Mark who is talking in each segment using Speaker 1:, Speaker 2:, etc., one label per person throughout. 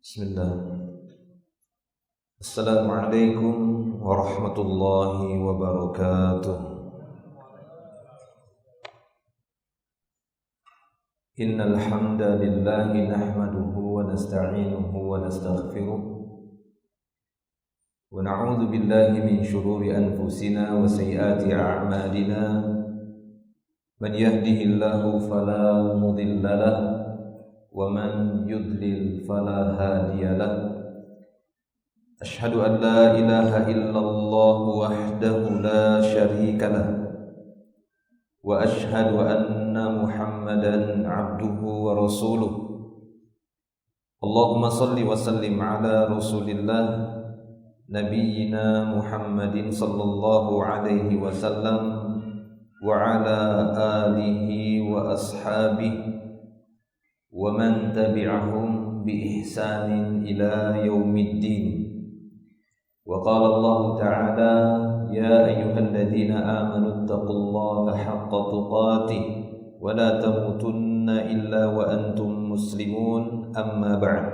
Speaker 1: Bismillah. Assalamualaikum warahmatullahi wabarakatuh. Innal hamdalillahi nahmaduhu wa nasta'inuhu wa nastaghfiruh wa na'udzu billahi min shururi anfusina wa sayyiati a'malina. Man yahdihillahu fala mudilla lahu wa man yudlil fala hadiya lahu. Asyhadu an la ilaha illallah wahdahu la syarika lah wa asyhadu anna Muhammadan abduhu wa rasuluh. Allahumma salli wa sallim ala Rasulillah nabiyyina Muhammadin sallallahu alaihi wasallam wa ala alihi wa ashabihi wa man tabi'ahum bi ihsanin ila yaumiddin. Wa qala Allah ta'ala ya ayyuhalladzina amanu taqullaha haqqa tuqatih wa la tamutunna illa wa antum muslimun, amma ba'd.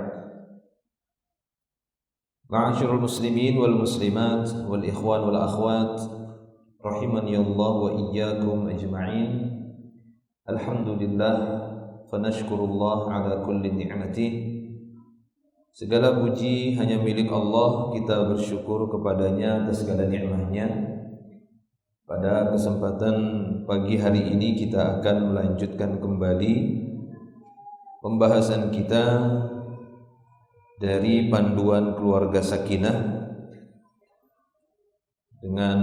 Speaker 1: Ma'asyiral muslimin wal muslimat wal ikhwan wal akhwat rahimani Allah wa iyyakum ajma'in. Alhamdulillah fa nashkurullah ala kulli ni'matih. Segala puji hanya milik Allah, kita bersyukur kepadanya atas segala nikmat-Nya. Pada kesempatan pagi hari ini kita akan melanjutkan kembali pembahasan kita dari panduan keluarga sakinah dengan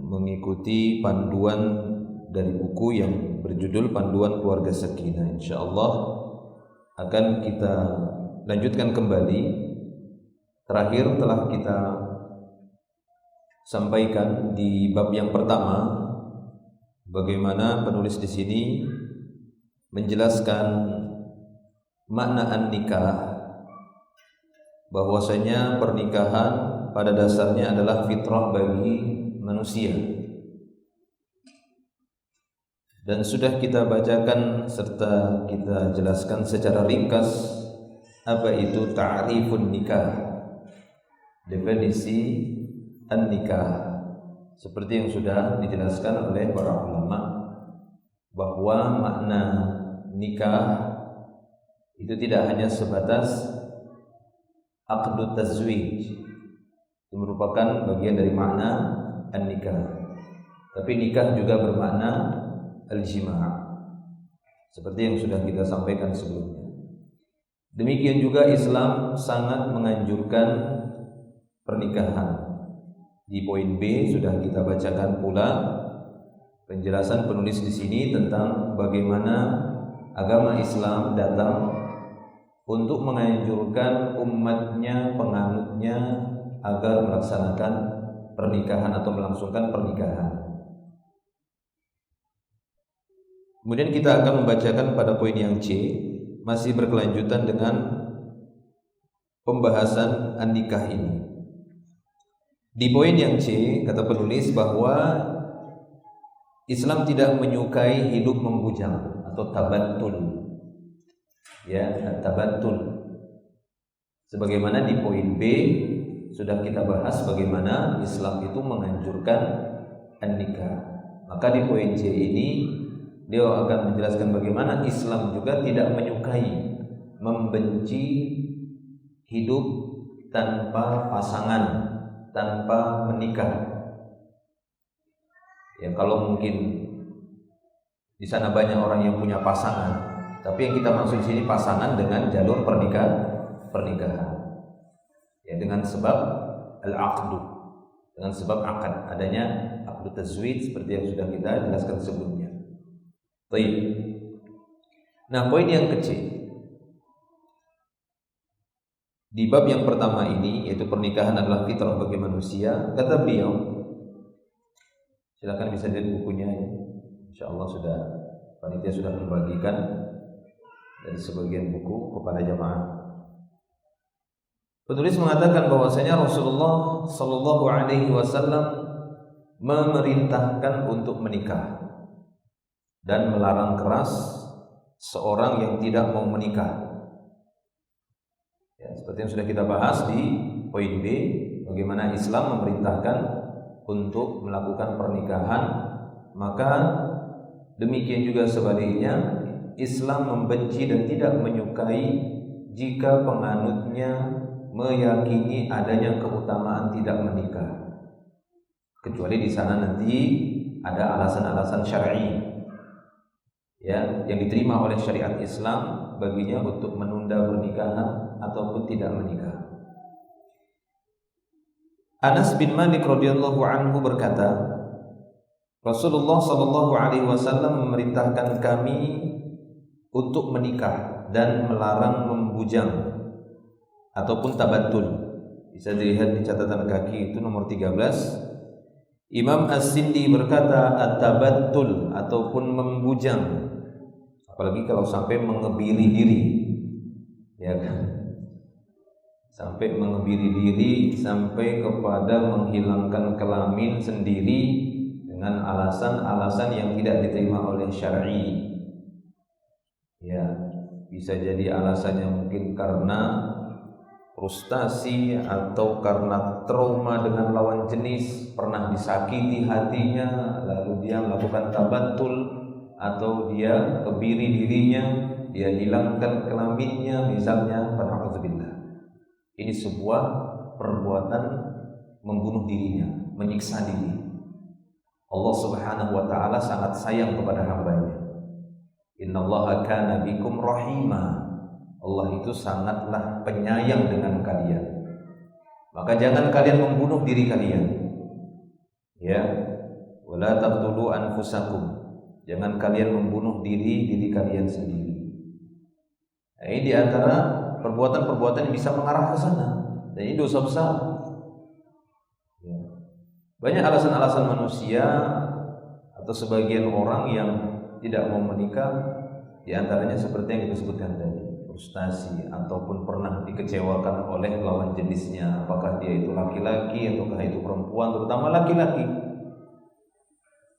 Speaker 1: mengikuti panduan dari buku yang berjudul Panduan Keluarga Sakinah. Insyaallah akan kita lanjutkan kembali. Terakhir telah kita sampaikan di bab yang pertama bagaimana penulis di sini menjelaskan makna an-nikah, bahwasanya pernikahan pada dasarnya adalah fitrah bagi manusia. Dan sudah kita bacakan serta kita jelaskan secara ringkas apa itu ta'rifun nikah, definisi an-nikah, seperti yang sudah dijelaskan oleh para ulama bahwa makna nikah itu tidak hanya sebatas aqdut tazwij, itu merupakan bagian dari makna an-nikah, tapi nikah juga bermakna al-jima', seperti yang sudah kita sampaikan sebelumnya. Demikian juga Islam sangat menganjurkan pernikahan. Di poin B sudah kita bacakan pula penjelasan penulis di sini tentang bagaimana agama Islam datang untuk menganjurkan umatnya, penganutnya agar melaksanakan pernikahan atau melangsungkan pernikahan. Kemudian kita akan membacakan pada poin yang C, masih berkelanjutan dengan pembahasan an-nikah ini. Di poin yang C kata penulis bahwa Islam tidak menyukai hidup membujang atau tabattul. Ya, tabattul. Sebagaimana di poin B sudah kita bahas bagaimana Islam itu menganjurkan an-nikah. Maka di poin C ini dia akan menjelaskan bagaimana Islam juga tidak menyukai, membenci hidup tanpa pasangan, tanpa menikah. Ya, kalau mungkin di sana banyak orang yang punya pasangan, tapi yang kita maksud di sini pasangan dengan jalur pernikahan. Ya, dengan sebab al-aqdu, dengan sebab akad, adanya aqdu tazwij seperti yang sudah kita jelaskan sebelumnya. Baik. Nah, poin yang kecil di bab yang pertama ini, yaitu pernikahan adalah fitrah bagi manusia, kata beliau, silakan bisa lihat bukunya, insyaallah sudah panitia sudah membagikan dari sebagian buku kepada jamaah. Penulis mengatakan bahwasanya Rasulullah sallallahu alaihi wasallam memerintahkan untuk menikah dan melarang keras seorang yang tidak mau menikah. Ya, seperti yang sudah kita bahas di poin B, bagaimana Islam memerintahkan untuk melakukan pernikahan, maka demikian juga sebaliknya, Islam membenci dan tidak menyukai jika penganutnya meyakini adanya keutamaan tidak menikah, kecuali di sana nanti ada alasan-alasan syar'i, ya, yang diterima oleh syariat Islam baginya untuk menunda pernikahan ataupun tidak menikah. Anas bin Malik radhiyallahu anhu berkata, Rasulullah sallallahu alaihi wasallam memerintahkan kami untuk menikah dan melarang membujang ataupun tabattul. Bisa dilihat di catatan kaki itu nomor 13. Imam As-Sindi berkata at-tabattul ataupun membujang, apalagi kalau sampai mengebiri diri, ya kan? Sampai mengebiri diri, sampai kepada menghilangkan kelamin sendiri dengan alasan-alasan yang tidak diterima oleh syar'i. Ya, bisa jadi alasannya mungkin karena frustasi atau karena trauma dengan lawan jenis, pernah disakiti hatinya, lalu dia melakukan tabattul, atau dia kebiri dirinya, dia hilangkan kelaminnya misalnya, na'udzubillah. Ini sebuah perbuatan membunuh dirinya, menyiksa diri. Allah Subhanahu wa taala sangat sayang kepada hambanya. Innallaha kana bikum rahima. Allah itu sangatlah penyayang dengan kalian. Maka jangan kalian membunuh diri kalian. Ya. Wala taqtulu anfusakum. Jangan kalian membunuh diri kalian sendiri. Nah, ini di antara perbuatan-perbuatan yang bisa mengarah ke sana, dan ini dosa besar. Ya. Banyak alasan-alasan manusia atau sebagian orang yang tidak mau menikah, di antaranya seperti yang kita sebutkan tadi, frustasi ataupun pernah dikecewakan oleh lawan jenisnya, apakah dia itu laki-laki ataukah itu perempuan, terutama laki-laki.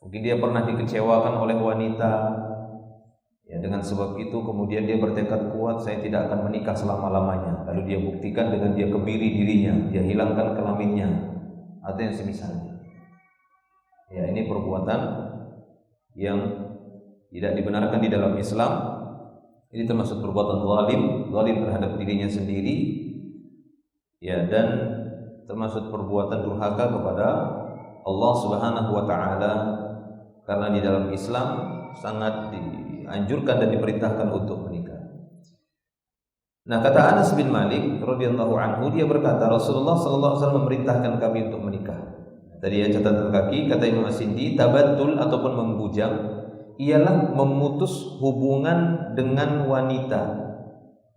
Speaker 1: Mungkin dia pernah dikecewakan oleh wanita. Ya, dengan sebab itu kemudian dia bertekad kuat, saya tidak akan menikah selama-lamanya. Lalu dia buktikan dengan dia kebiri dirinya, dia hilangkan kelaminnya, atau yang semisalnya. Ya, ini perbuatan yang tidak dibenarkan di dalam Islam. Ini termasuk perbuatan zalim terhadap dirinya sendiri. Ya, dan termasuk perbuatan durhaka kepada Allah Subhanahu wa taala, karena di dalam Islam sangat dianjurkan dan diperintahkan untuk menikah. Nah, kata Anas bin Malik radhiyallahu anhu, dia berkata Rasulullah sallallahu alaihi wasallam memerintahkan kami untuk menikah. Tadi ya catatan kaki, kata Imam As-Sindi, tabattul ataupun membujang ialah memutus hubungan dengan wanita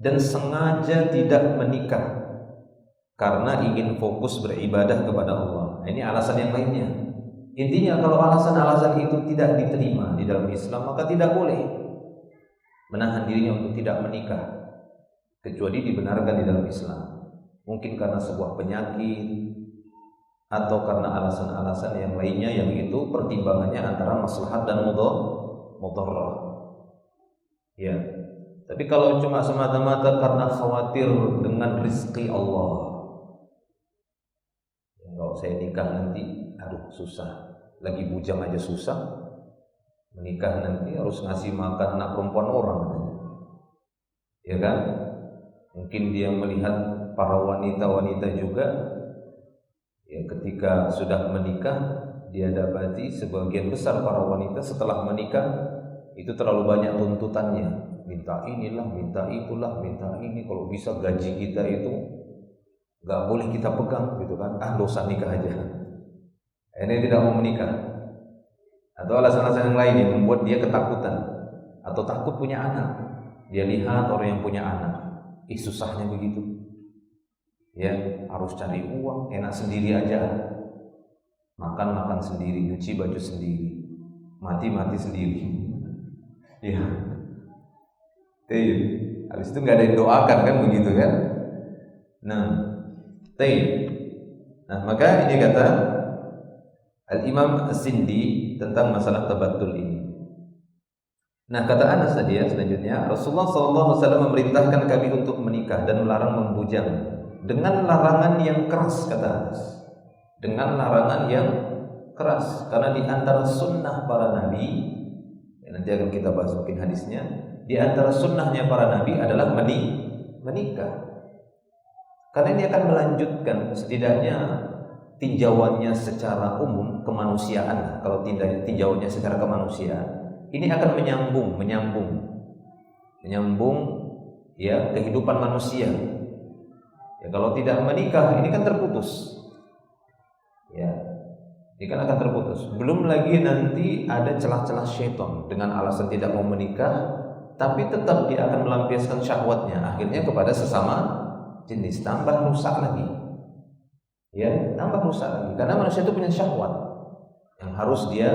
Speaker 1: dan sengaja tidak menikah karena ingin fokus beribadah kepada Allah. Nah, ini alasan yang lainnya. Intinya kalau alasan-alasan itu tidak diterima di dalam Islam, maka tidak boleh menahan dirinya untuk tidak menikah, kecuali dibenarkan di dalam Islam. Mungkin karena sebuah penyakit atau karena alasan-alasan yang lainnya, yang itu pertimbangannya antara maslahat dan mudarrah. Ya. Tapi kalau cuma semata-mata karena khawatir dengan rizki Allah, kalau saya nikah nanti, aduh susah, lagi bujang aja susah, menikah nanti harus ngasih makan anak perempuan orang, ya kan? Mungkin dia melihat para wanita-wanita juga, ya, ketika sudah menikah, dia dapati sebagian besar para wanita setelah menikah itu terlalu banyak tuntutannya, minta inilah, minta itulah, minta ini, kalau bisa gaji kita itu nggak boleh kita pegang, gitu kan? Dosa nikah aja. Ini tidak mau menikah, atau alasan-alasan yang lain yang membuat dia ketakutan atau takut punya anak. Dia lihat orang yang punya anak, susahnya begitu, ya, harus cari uang, enak sendiri aja, makan sendiri, nyuci baju sendiri, mati sendiri, ya. Habis itu nggak ada yang doakan, kan begitu kan? Nah, maka ini kata Al-Imam As-Sindi tentang masalah tabattul ini. Nah, kata Anas tadi ya, selanjutnya Rasulullah SAW memerintahkan kami untuk menikah dan melarang membujang dengan larangan yang keras, kata Anas. Dengan larangan yang keras, karena di antara sunnah para nabi, ya nanti akan kita bahas mungkin hadisnya, di antara sunnahnya para nabi adalah menikah. Karena ini akan melanjutkan setidaknya tinjauannya secara umum kemanusiaan. Kalau tinjauannya secara kemanusiaan, ini akan menyambung ya kehidupan manusia. Ya, kalau tidak menikah ini kan terputus. Ya, ini kan akan terputus. Belum lagi nanti ada celah-celah syaitan dengan alasan tidak mau menikah, tapi tetap dia akan melampiaskan syahwatnya akhirnya kepada sesama jenis, tambah rusak lagi. Ya, tambah rusak lagi. Karena manusia itu punya syahwat yang harus dia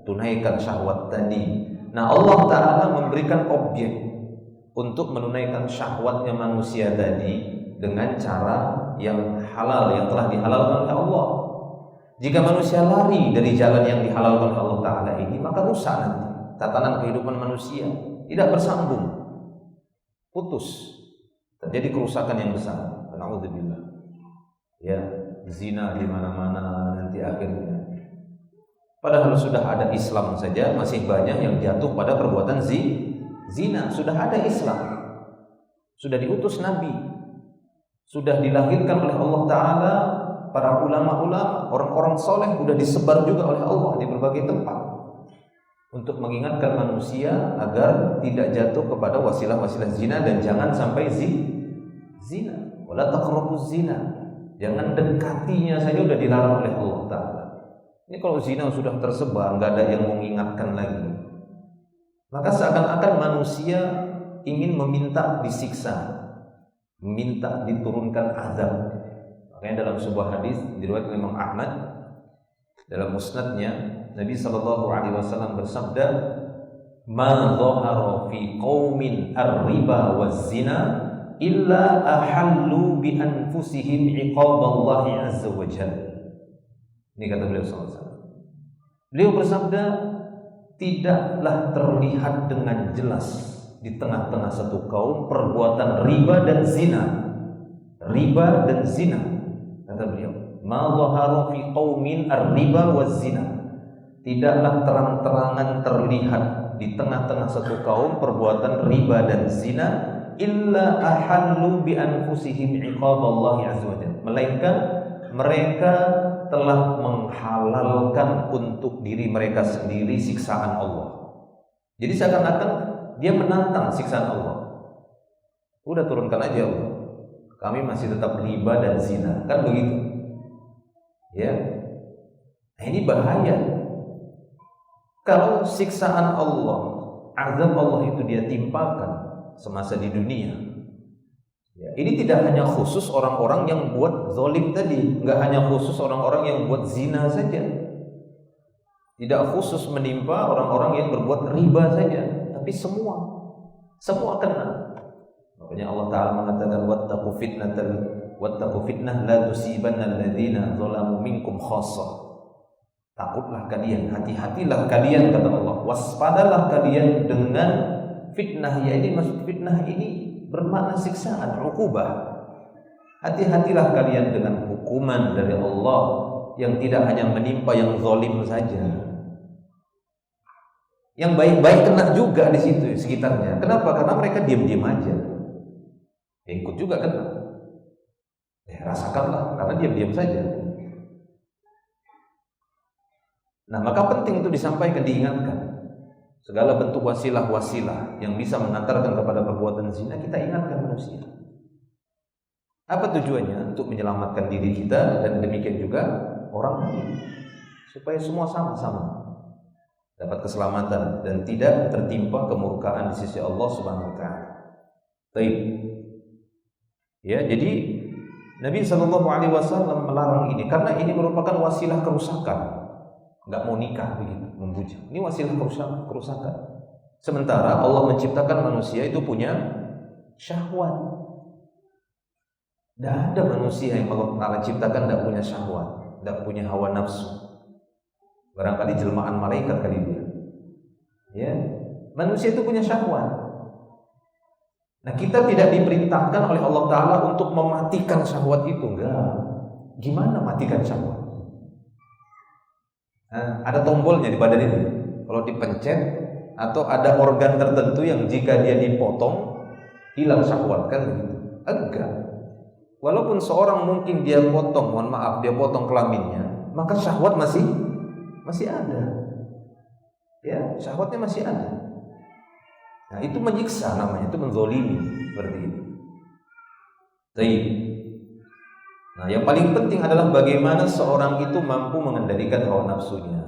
Speaker 1: tunaikan syahwat tadi. Nah, Allah Ta'ala memberikan objek untuk menunaikan syahwatnya manusia tadi dengan cara yang halal, yang telah dihalalkan oleh Allah. Jika manusia lari dari jalan yang dihalalkan oleh Allah Ta'ala ini, maka rusak nanti tatanan kehidupan manusia, tidak bersambung, putus, terjadi kerusakan yang besar. Alhamdulillah. Ya, zina di mana-mana nanti akhirnya. Padahal sudah ada Islam saja masih banyak yang jatuh pada perbuatan zina. Sudah ada Islam, sudah diutus Nabi, sudah dilahirkan oleh Allah Ta'ala para ulama-ulama, orang-orang soleh, sudah disebar juga oleh Allah di berbagai tempat untuk mengingatkan manusia agar tidak jatuh kepada wasilah-wasilah zina dan jangan sampai zina. Wala taqrabuz zina, jangan dekatinya saja sudah dilarang oleh Allah Ta'ala. Ini kalau zina sudah tersebar, nggak ada yang mengingatkan lagi, maka seakan-akan manusia ingin meminta disiksa, meminta diturunkan azab. Makanya dalam sebuah hadis diriwayatkan Imam Ahmad dalam musnadnya, Nabi SAW bersabda, "Ma dhahara fi qaumin ar-riba waz-zina illa ahallu bi anfusihim iqaballahi azza wa jalla." Ini kata beliau SAW. Beliau bersabda, tidaklah terlihat dengan jelas di tengah-tengah satu kaum perbuatan riba dan zina. Riba dan zina, kata beliau. Ma dhahara fi qaumin ar-riba waz-zina. Tidaklah terang-terangan terlihat di tengah-tengah satu kaum perbuatan riba dan zina illa ahallu bi anfusihim iqaballahi azza wa jalla. Melainkan mereka telah menghalalkan untuk diri mereka sendiri siksaan Allah. Jadi seakan-akan dia menantang siksaan Allah. Udah turunkan aja Allah, kami masih tetap riba dan zina, kan begitu? Ya, nah, ini bahaya. Kalau siksaan Allah, azab Allah itu dia timpakan semasa di dunia. Ya, ini tidak hanya khusus orang-orang yang buat zalim tadi, nggak hanya khusus orang-orang yang buat zina saja, tidak khusus menimpa orang-orang yang berbuat riba saja, tapi semua kena. Makanya Allah Ta'ala mengatakan wattaqu fitnah la tusibanna alladzina zalamu minkum khassah. Takutlah kalian, hati-hatilah kalian, kata Allah, waspadalah kalian dengan fitnah. Ya, ini maksud fitnah ini bermakna siksaan, uqubah. Hati-hatilah kalian dengan hukuman dari Allah yang tidak hanya menimpa yang zalim saja. Yang baik-baik kena juga di situ sekitarnya. Kenapa? Karena mereka diam-diam aja. Ya, ikut juga kena. Ya, rasakanlah karena diam-diam saja. Nah, maka penting itu disampaikan, diingatkan. Segala bentuk wasilah-wasilah yang bisa mengantarkan kepada perbuatan zina, kita ingatkan manusia. Apa tujuannya? Untuk menyelamatkan diri kita dan demikian juga orang lain, supaya semua sama-sama dapat keselamatan dan tidak tertimpa kemurkaan di sisi Allah Subhanahu wa taala. Baik. Ya, jadi Nabi SAW melarang ini karena ini merupakan wasilah kerusakan. Nggak mau nikah begitu, membujang. Ini wasilah kerusakan. Sementara Allah menciptakan manusia itu punya syahwat. Tidak ada manusia yang Allah Ta'ala ciptakan tidak punya syahwat, tidak punya hawa nafsu. Barangkali jelmaan malaikat kali dia. Ya, Manusia itu punya syahwat. Nah, kita tidak diperintahkan oleh Allah Ta'ala untuk mematikan syahwat itu. Enggak. Gimana matikan syahwat? Nah, ada tombolnya di badan ini. Kalau dipencet, atau ada organ tertentu yang jika dia dipotong, hilang syahwat, kan begitu? Enggak. Walaupun seorang mungkin dia potong, mohon maaf, dia potong kelaminnya, maka syahwat masih ada. Ya, syahwatnya masih ada. Nah, itu menyiksa namanya, itu menzolimi seperti itu. Baik. Nah, yang paling penting adalah bagaimana seorang itu mampu mengendalikan hawa nafsunya.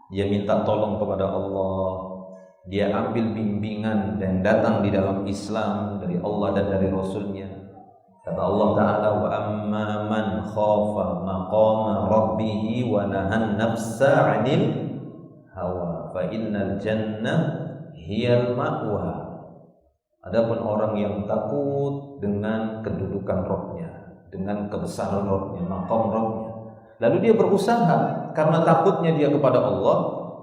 Speaker 1: Dia minta tolong kepada Allah, dia ambil bimbingan yang datang di dalam Islam dari Allah dan dari Rasulnya. Kata Allah Ta'ala, wa amma man khafa maqama rabbih wa nahan nafsa 'anil hawa fa innal jannah hiyal ma'wa. Adapun orang yang takut dengan kedudukan Rabbnya, dengan kebesaran Rabbnya, maqam Rabbnya, lalu dia berusaha karena takutnya dia kepada Allah,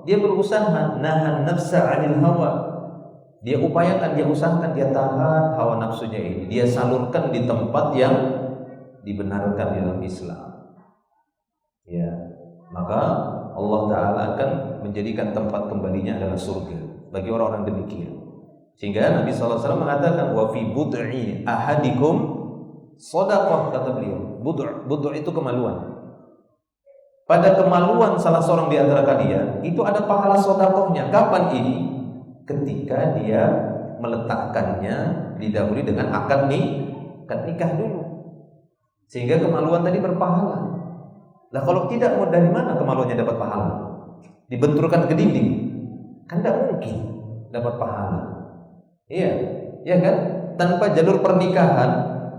Speaker 1: dia berusaha nahan nafsa 'anil hawa. Dia upayakan, dia usahakan, dia tahan hawa nafsunya ini, dia salurkan di tempat yang dibenarkan dalam Islam. Ya, maka Allah Ta'ala akan menjadikan tempat kembalinya adalah surga bagi orang-orang demikian. Sehingga Nabi SAW mengatakan, wa fi bud'i ahadikum shadaqah, kata beliau. Bud'u itu kemaluan. Pada kemaluan salah seorang di antara kalian itu ada pahala sedekahnya. Kapan ini? Ketika dia meletakkannya didahului dengan akad nikah dulu. Sehingga kemaluan tadi berpahala. Lah kalau tidak, mau dari mana kemaluannya dapat pahala? Dibenturkan ke dinding, kan tidak mungkin dapat pahala. Iya, ya kan? Tanpa jalur pernikahan,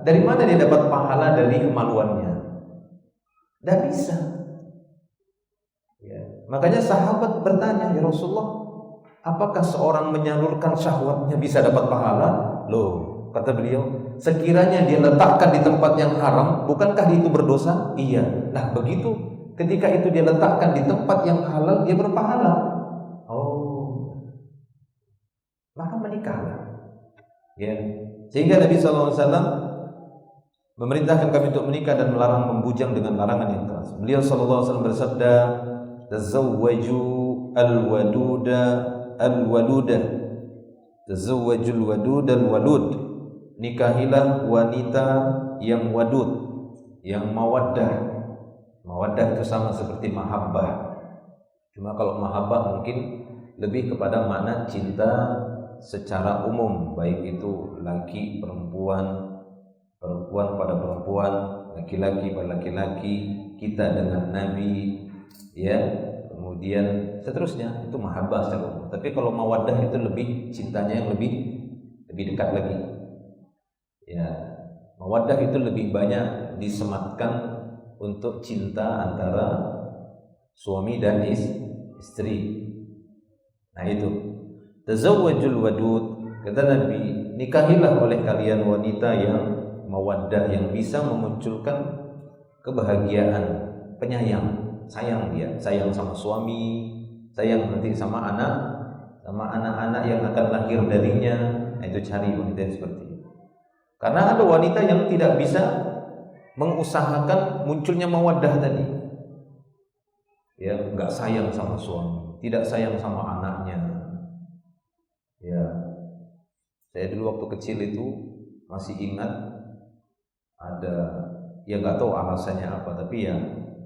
Speaker 1: dari mana dia dapat pahala dari kemaluannya? Tidak bisa. Ya. Makanya sahabat bertanya, ya Rasulullah, apakah seorang menyalurkan syahwatnya bisa dapat pahala? Loh, kata beliau, sekiranya dia letakkan di tempat yang haram, bukankah itu berdosa? Iya. Nah, begitu ketika itu dia letakkan di tempat yang halal, dia berpahala. Oh, maka menikahlah. Ya. Sehingga Nabi SAW memerintahkan kami untuk menikah dan melarang membujang dengan larangan yang keras. Beliau SAW bersabda, tazawwaju al-waduda al-waluda, tazawwajul wadud al-walud. Nikahilah wanita yang wadud, yang mawaddah. Mawaddah itu sama seperti mahabbah. Cuma kalau mahabbah mungkin lebih kepada makna cinta secara umum, baik itu laki perempuan, perempuan pada perempuan, laki-laki pada laki-laki, kita dengan Nabi, ya, kemudian seterusnya, itu mahabbah secara umum. Tapi kalau mawaddah itu lebih cintanya yang lebih dekat lagi. Ya, mawaddah itu lebih banyak disematkan untuk cinta antara suami dan istri. Nah itu tazawwajul wadud, kata Nabi, nikahilah oleh kalian wanita yang mawaddah, yang bisa memunculkan kebahagiaan, penyayang, sayang dia, sayang sama suami, sayang nanti sama anak, sama anak-anak yang akan lahir darinya. Nah, itu cari wanita yang seperti itu. Karena ada wanita yang tidak bisa mengusahakan munculnya mawaddah tadi. Ya, enggak sayang sama suami, tidak sayang sama anaknya. Ya, saya dulu waktu kecil itu masih ingat ada, ya nggak tahu alasannya apa, tapi ya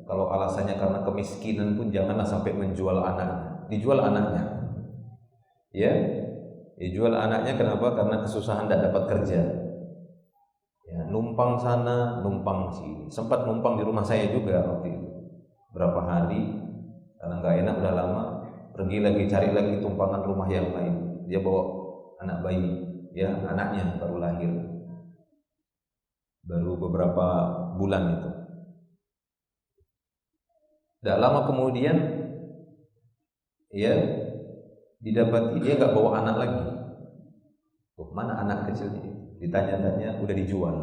Speaker 1: kalau alasannya karena kemiskinan pun janganlah sampai menjual anaknya, dijual anaknya. Ya, dijual anaknya kenapa? Karena kesusahan tidak dapat kerja. Ya, numpang sana, numpang sini. Sempat numpang di rumah saya juga waktu itu. Berapa hari, karena nggak enak udah lama, pergi lagi cari lagi tumpangan rumah yang lain. Dia bawa anak bayi, ya anaknya baru lahir, baru beberapa bulan itu. Tidak lama kemudian, ya didapati dia nggak bawa anak lagi. Tuh, mana anak kecilnya? Ditanya-tanya, udah dijual.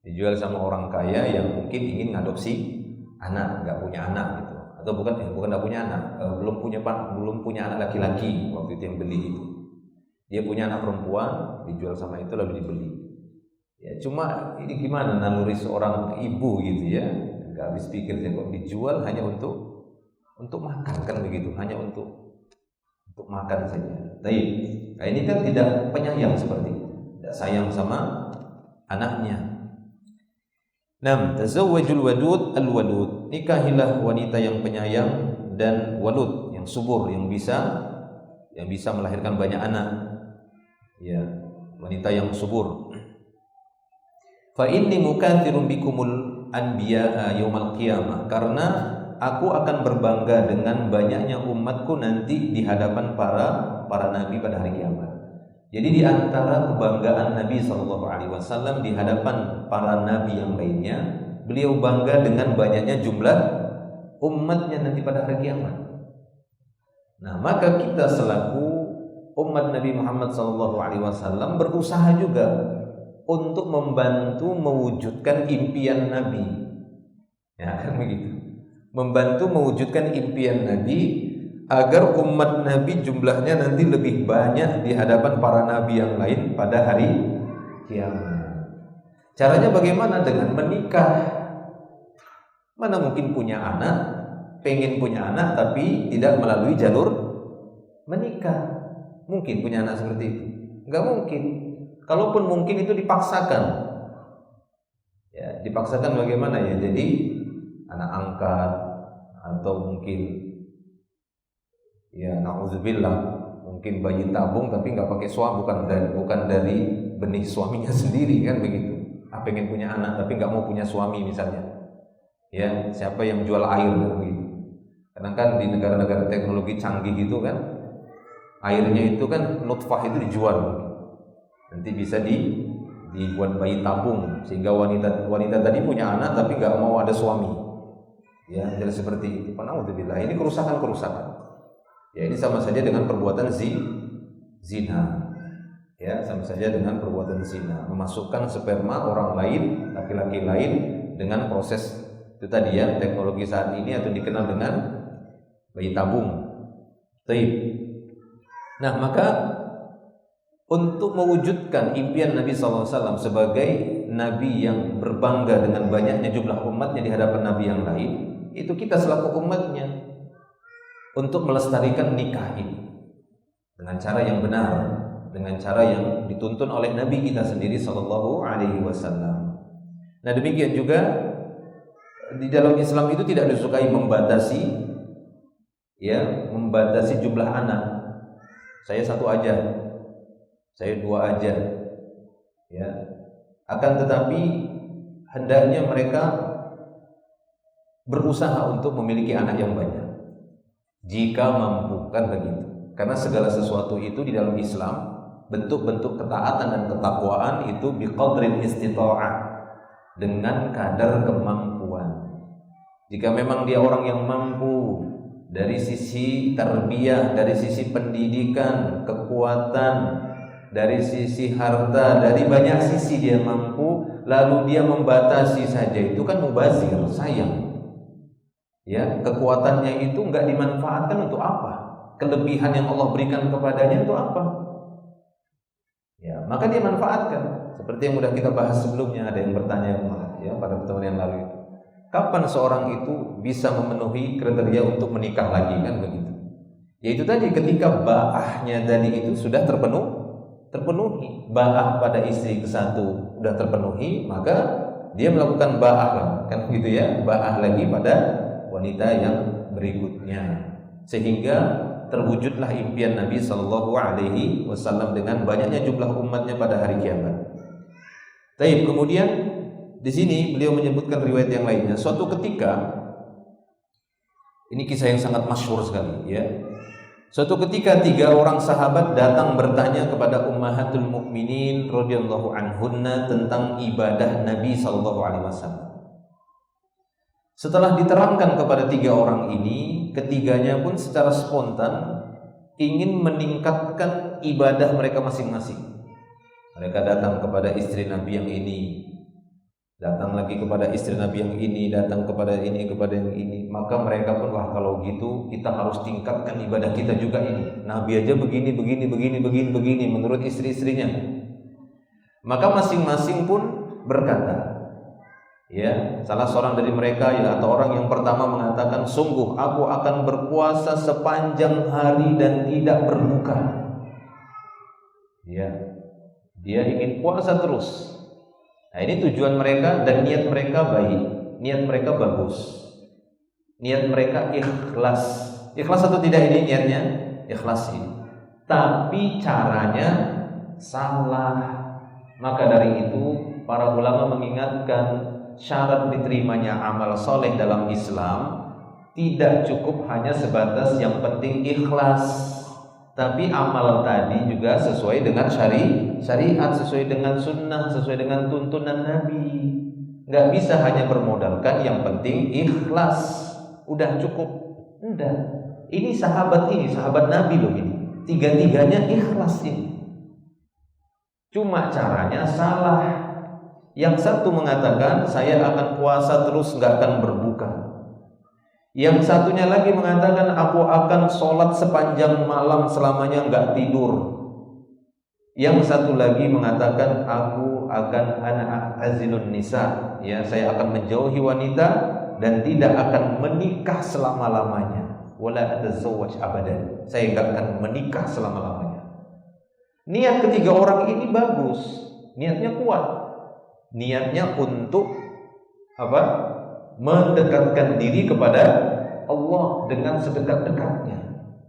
Speaker 1: Dijual sama orang kaya yang mungkin ingin ngadopsi anak, nggak punya anak gitu. atau bukan tidak punya anak, belum punya anak laki-laki waktu itu yang beli itu. Dia punya anak perempuan, dijual sama itu lalu dibeli. Ya, cuma ini gimana naluri seorang ibu gitu ya, nggak habis pikir saya kok dijual hanya untuk makan kan begitu, hanya untuk makan saja. Tapi nah ini kan tidak penyayang seperti itu, tidak sayang sama anaknya. Tazawwajul wadud al-wadud, nikahilah wanita yang penyayang dan walud, yang subur, yang bisa melahirkan banyak anak. Ya, wanita yang subur. Fa inni mukatsirun bikumul anbiya'a yaumal qiyamah, karena aku akan berbangga dengan banyaknya umatku nanti di hadapan para nabi pada hari kiamat. Jadi di antara kebanggaan Nabi SAW di hadapan para nabi yang lainnya, beliau bangga dengan banyaknya jumlah umatnya nanti pada hari kiamat. Nah, maka kita selaku umat Nabi Muhammad SAW berusaha juga untuk membantu mewujudkan impian Nabi. Ya, kan begitu. Membantu mewujudkan impian Nabi agar umat Nabi jumlahnya nanti lebih banyak di hadapan para nabi yang lain pada hari kiamat. Caranya bagaimana? Dengan menikah. Mana mungkin punya anak, pengen punya anak tapi tidak melalui jalur menikah. Mungkin punya anak seperti itu? Enggak mungkin. Kalaupun mungkin itu dipaksakan. Ya, dipaksakan bagaimana ya? Jadi anak angkat atau mungkin ya na'udzubillah, mungkin bayi tabung tapi nggak pakai suami, bukan dari benih suaminya sendiri kan begitu. Pengen punya anak tapi nggak mau punya suami misalnya. Ya, siapa yang jual air begitu. Karena kan di negara-negara teknologi canggih itu kan airnya itu kan nutfah itu dijual. Nanti bisa dibuat bayi tabung sehingga wanita tadi punya anak tapi nggak mau ada suami. Ya, jadi seperti itu. Na'udzubillah, ini kerusakan. Ya, ini sama saja dengan perbuatan zina. Ya, sama saja dengan perbuatan zina, memasukkan sperma orang lain, laki-laki lain dengan proses itu tadi ya, teknologi saat ini atau dikenal dengan bayi tabung. Taib. Nah, maka untuk mewujudkan impian Nabi SAW sebagai Nabi yang berbangga dengan banyaknya jumlah umatnya di hadapan Nabi yang lain, itu kita selaku umatnya untuk melestarikan nikah ini dengan cara yang benar, dengan cara yang dituntun oleh Nabi kita sendiri Sallallahu Alaihi Wasallam. Nah, demikian juga di dalam Islam itu tidak disukai membatasi jumlah anak. Saya satu aja, saya dua aja, ya. Akan tetapi hendaknya mereka berusaha untuk memiliki anak yang banyak. Jika mampu, kan begitu. Karena segala sesuatu itu di dalam Islam, bentuk-bentuk ketaatan dan ketakwaan itu biqadrin istita'ah, dengan kadar kemampuan. Jika memang dia orang yang mampu dari sisi tarbiyah, dari sisi pendidikan, kekuatan, dari sisi harta, dari banyak sisi dia mampu, lalu dia membatasi saja, itu kan mubazir, sayang. Ya, kekuatannya itu enggak dimanfaatkan untuk apa? Kelebihan yang Allah berikan kepadanya itu apa? Ya, maka dia manfaatkan. Seperti yang sudah kita bahas sebelumnya, ada yang bertanya ya pada pertemuan yang lalu itu. Kapan seorang itu bisa memenuhi kriteria untuk menikah lagi, kan begitu? Yaitu tadi ketika ba'ahnya tadi itu sudah terpenuhi. Ba'ah pada istri ke-1 sudah terpenuhi, maka dia melakukan ba'ah lah, kan begitu ya? Ba'ah lagi pada wanita yang berikutnya, sehingga terwujudlah impian Nabi Sallallahu Alaihi Wasallam dengan banyaknya jumlah umatnya pada hari kiamat. Taib. Kemudian di sini beliau menyebutkan riwayat yang lainnya. Suatu ketika, ini kisah yang sangat masyhur sekali, ya. Suatu ketika 3 orang sahabat datang bertanya kepada Ummahatul Mukminin radhiyallahu anhunna tentang ibadah Nabi Sallallahu Alaihi Wasallam. Setelah diterangkan kepada 3 orang ini, ketiganya pun secara spontan ingin meningkatkan ibadah mereka masing-masing. Mereka datang kepada istri Nabi yang ini, datang lagi kepada istri Nabi yang ini, datang kepada ini, kepada yang ini. Maka mereka pun, wah kalau gitu kita harus tingkatkan ibadah kita juga ini. Nabi aja begini menurut istri-istrinya. Maka masing-masing pun berkata, ya, salah seorang dari mereka ya, atau orang yang pertama mengatakan, sungguh aku akan berpuasa sepanjang hari dan tidak berbuka. Ya, dia ingin puasa terus. Nah, ini tujuan mereka dan niat mereka baik, niat mereka bagus, niat mereka ikhlas. Ikhlas atau tidak ini niatnya? Ikhlas ini. Tapi caranya salah. Maka dari itu para ulama mengingatkan, syarat diterimanya amal soleh dalam Islam tidak cukup hanya sebatas yang penting ikhlas, tapi amal tadi juga sesuai dengan syariat, sesuai dengan sunnah, sesuai dengan tuntunan Nabi. Nggak bisa hanya bermodalkan yang penting ikhlas, udah cukup. Enggak. Ini sahabat Nabi loh ini. Tiga-tiganya ikhlas ini. Cuma caranya salah. Yang satu mengatakan saya akan puasa terus nggak akan berbuka. Yang satunya lagi mengatakan aku akan sholat sepanjang malam selamanya nggak tidur. Yang satu lagi mengatakan aku akan azilun nisa, ya saya akan menjauhi wanita dan tidak akan menikah selama-lamanya. Wala atazawwaj abadan. Saya nggak akan menikah selama-lamanya. Niat ketiga orang ini bagus, niatnya kuat. Niatnya untuk apa? Mendekatkan diri kepada Allah dengan sedekat-dekatnya,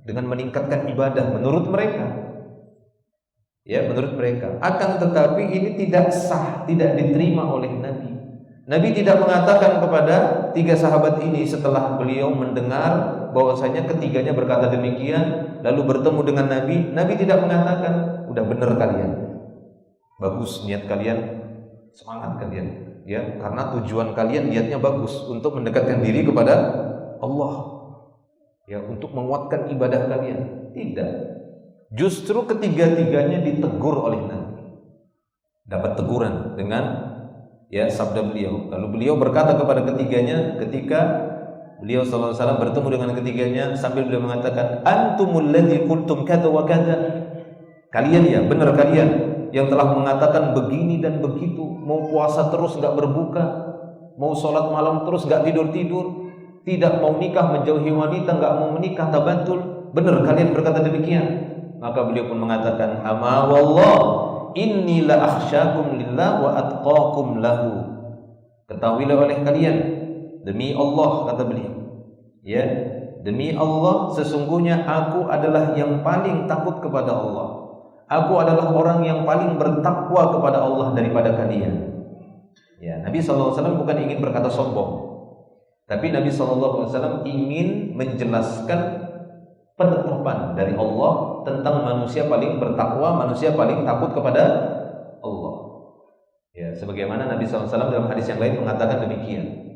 Speaker 1: dengan meningkatkan ibadah menurut mereka. Ya, menurut mereka. Akan tetapi ini tidak sah, tidak diterima oleh Nabi. Nabi tidak mengatakan kepada tiga sahabat ini setelah beliau mendengar bahwasanya ketiganya berkata demikian, lalu bertemu dengan Nabi. Nabi tidak mengatakan, udah benar kalian, bagus niat kalian, semangat kalian, ya, karena tujuan kalian niatnya bagus untuk mendekatkan diri kepada Allah, ya, untuk menguatkan ibadah kalian. Tidak, justru ketiga-tiganya ditegur oleh Nabi, dapat teguran dengan ya sabda beliau. Lalu beliau berkata kepada ketiganya ketika beliau sallallahu alaihi wasallam bertemu dengan ketiganya, sambil beliau mengatakan, antumul ladzi qultum kadza wa kadza. Kalian ya, benar kalian yang telah mengatakan begini dan begitu, mau puasa terus nggak berbuka, mau sholat malam terus nggak tidur-tidur, tidak mau nikah, menjauhi wanita, nggak mau menikah, tabatul. Benar kalian berkata demikian. Maka beliau pun mengatakan, ama wallah inni la akhsyakum lillah wa atqakum lahu. Ketahuilah oleh kalian, demi Allah, kata beliau, ya, demi Allah sesungguhnya aku adalah yang paling takut kepada Allah. Aku adalah orang yang paling bertakwa kepada Allah daripada kalian. Ya, Nabi SAW bukan ingin berkata sombong, tapi Nabi SAW ingin menjelaskan penetapan dari Allah tentang manusia paling bertakwa, manusia paling takut kepada Allah. Ya, sebagaimana Nabi SAW dalam hadis yang lain mengatakan demikian.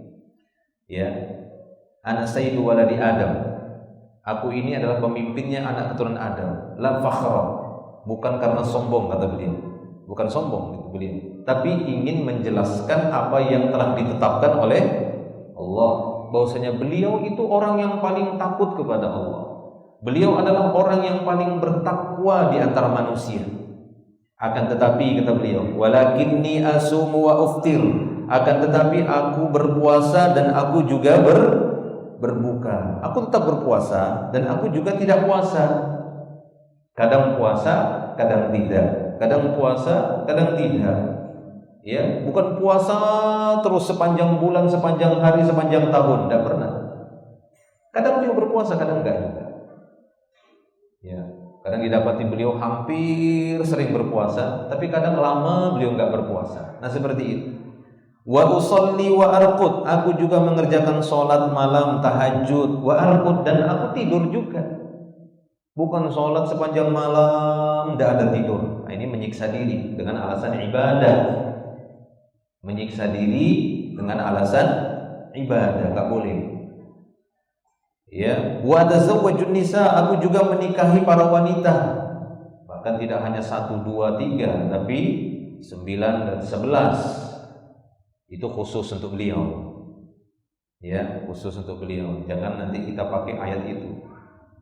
Speaker 1: Ya, ana sayyidu waladi Adam. Aku ini adalah pemimpinnya anak keturunan Adam. La fakhra. Bukan karena sombong, kata beliau. Bukan sombong, gitu beliau, tapi ingin menjelaskan apa yang telah ditetapkan oleh Allah, bahwasanya beliau itu orang yang paling takut kepada Allah. Beliau adalah orang yang paling bertakwa di antara manusia. Akan tetapi, kata beliau, walakinni asumu wa uftir. Akan tetapi aku berpuasa dan aku juga berbuka. Aku tetap berpuasa dan aku juga tidak puasa. Kadang puasa, kadang tidak. Kadang puasa, kadang tidak. Ya, bukan puasa terus sepanjang bulan, sepanjang hari, sepanjang tahun, tidak pernah. Kadang beliau berpuasa, kadang enggak juga. Ya, kadang didapati beliau hampir sering berpuasa, tapi kadang lama beliau enggak berpuasa. Nah, seperti itu. Wa usolli wa arqud. Aku juga mengerjakan sholat malam, tahajud, wa arqud, dan aku tidur juga. Bukan sholat sepanjang malam, tidak ada tidur. Nah, ini menyiksa diri dengan alasan ibadah. Menyiksa diri dengan alasan ibadah, nggak boleh. Ya, wa tazawwajun nisa. Aku juga menikahi para wanita. Bahkan tidak hanya 1, 2, 3, tapi 9 dan 11. Itu khusus untuk beliau. Ya, khusus untuk beliau. Jangan nanti kita pakai ayat itu.